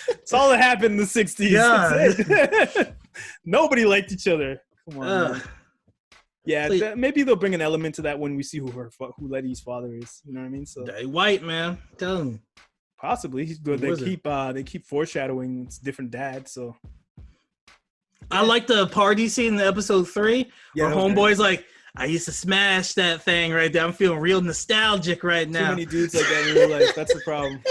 It's all that happened in the 60s. Yeah. Nobody liked each other. Come on, man. Yeah, maybe they'll bring an element to that when we see who Letty's father is. You know what I mean? So they white, man. Tell them. Possibly. They keep foreshadowing it's different dads. So I like the party scene in episode 3 where Homeboy's like, I used to smash that thing right there. I'm feeling real nostalgic right now. Too many dudes like that in real life. That's the problem.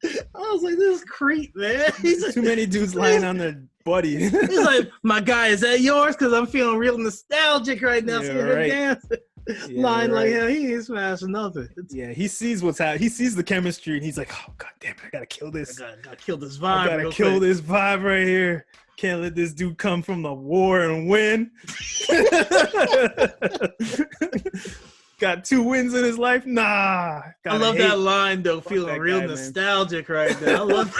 I was like, this is creep, man. Too many dudes lying on their buddy. He's like, my guy, is that yours? Because I'm feeling real nostalgic right now. Yeah, right. Dancing. Lying like hell. He ain't smashing nothing. Yeah, he sees what's happening. He sees the chemistry, and he's like, oh, God damn it, I got to kill this. I gotta kill this vibe. I got to kill this vibe right here. Can't let this dude come from the war and win. Got 2 wins in his life? Nah. I love that line, though. Feeling real nostalgic right now. I love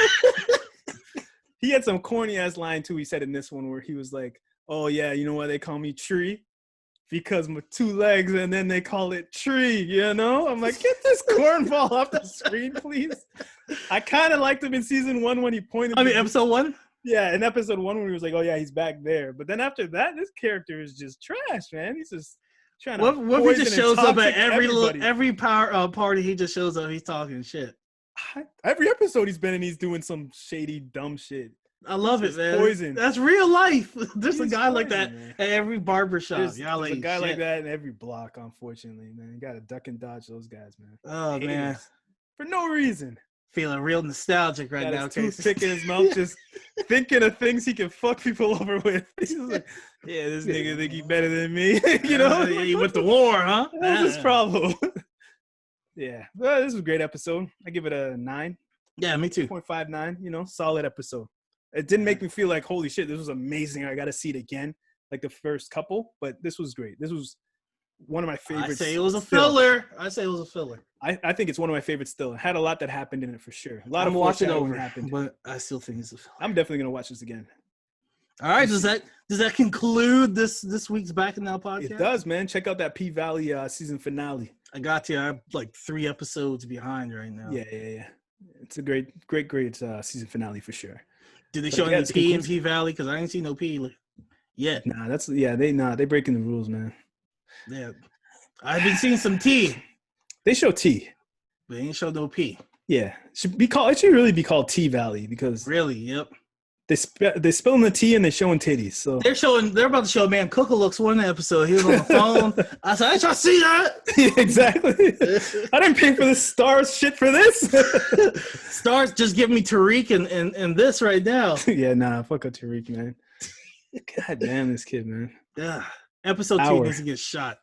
He had some corny-ass line, too, he said in this one, where he was like, oh, yeah, you know why they call me Tree? Because my 2 legs, and then they call it Tree, you know? I'm like, get this cornball off the screen, please. I kind of liked him in season 1 when he pointed. Episode 1? Yeah, in episode 1 when he was like, oh, yeah, he's back there. But then after that, this character is just trash, man. He's just trying to What if he just shows up at every power party he just shows up, he's talking shit? Every episode he's been in, he's doing some shady, dumb shit. I love it, man. Poison. That's real life. There's a guy like that man. at every barbershop. There's a guy like that in every block, unfortunately, man. You got to duck and dodge those guys, man. Oh, man. For no reason. Feeling real nostalgic right now. Toothpick in his mouth, just thinking of things he can fuck people over with. He's like, yeah, this nigga think he better than me. You know? Yeah, you went to war, huh? That's his problem. Yeah. Well, this was a great episode. I give it a 9. Yeah, me too. 0.59, solid episode. It didn't make me feel like, holy shit, this was amazing. I got to see it again, like the first couple. But this was great. This was one of my favorites. I say it was a filler. I think it's one of my favorites still. It had a lot that happened in it for sure. A lot of watching over happened. But I still think it's a filler. I'm definitely going to watch this again. All right. Does that conclude this week's Bacchanal Podcast? It does, man. Check out that P-Valley season finale. I got you. I'm like 3 episodes behind right now. Yeah. It's a great season finale for sure. Did they show any P in P-Valley? Because I didn't see no P yet. Nah, they breaking the rules, man. Yeah. I've been seeing some T. They show T. But they ain't show no P. Yeah. It should really be called T-Valley because really, yep. They spilling the tea and they're showing titties. So they're about to show man Coco looks one episode. He was on the phone. I said, I try to see that. Yeah, exactly. I didn't pay for this Stars shit for this. Stars just give me Tariq and this right now. Yeah, nah, fuck up Tariq, man. God damn this kid, man. Yeah. Episode 2 needs to get shot.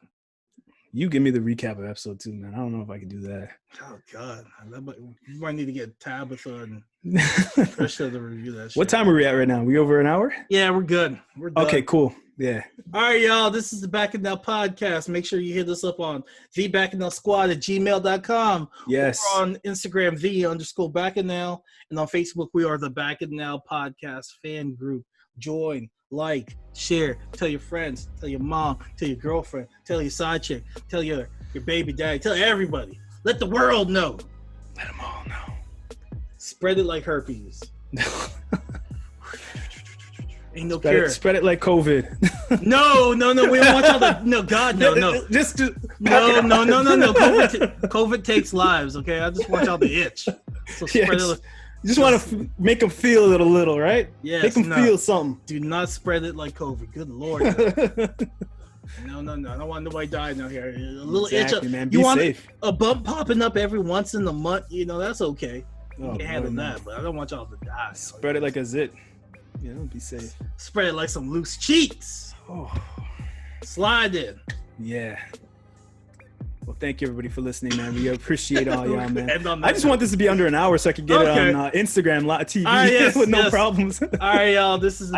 You give me the recap of episode 2, man. I don't know if I can do that. Oh God, you might need to get Tabitha and Trisha to review that shit. What time are we at right now? We over an hour? Yeah, we're good. We're done. Okay, cool. Yeah. All right, y'all. This is the Bacchanal Podcast. Make sure you hit us up on thebacchanalsquad@gmail.com. Yes. We're on Instagram, _Bacchanal, and on Facebook, we are the Bacchanal Podcast fan group. Join, like, share, tell your friends, tell your mom, tell your girlfriend, tell your side chick, tell your baby daddy, tell everybody. Let the world know. Let them all know. Spread it like herpes. Ain't no cure. Spread it like COVID. No. We don't want y'all to. No, God, no. No. No. COVID takes lives. Okay, I just want y'all to itch. So spread it. You just want to make them feel it a little, right? Yes. Make them feel something. Do not spread it like COVID. Good Lord. No. I don't want nobody dying out here. A little itch up. Man. You want safe. a bump popping up every once in a month? That's okay. You can handle that, but I don't want y'all to die. Spread it like a zit. Yeah, be safe. Spread it like some loose cheeks. Oh. Slide it. Yeah. Well, thank you everybody for listening, man. We appreciate all y'all, man. I just note. want this to be under an hour so I can get it on Instagram TV with no problems. All right, y'all. This is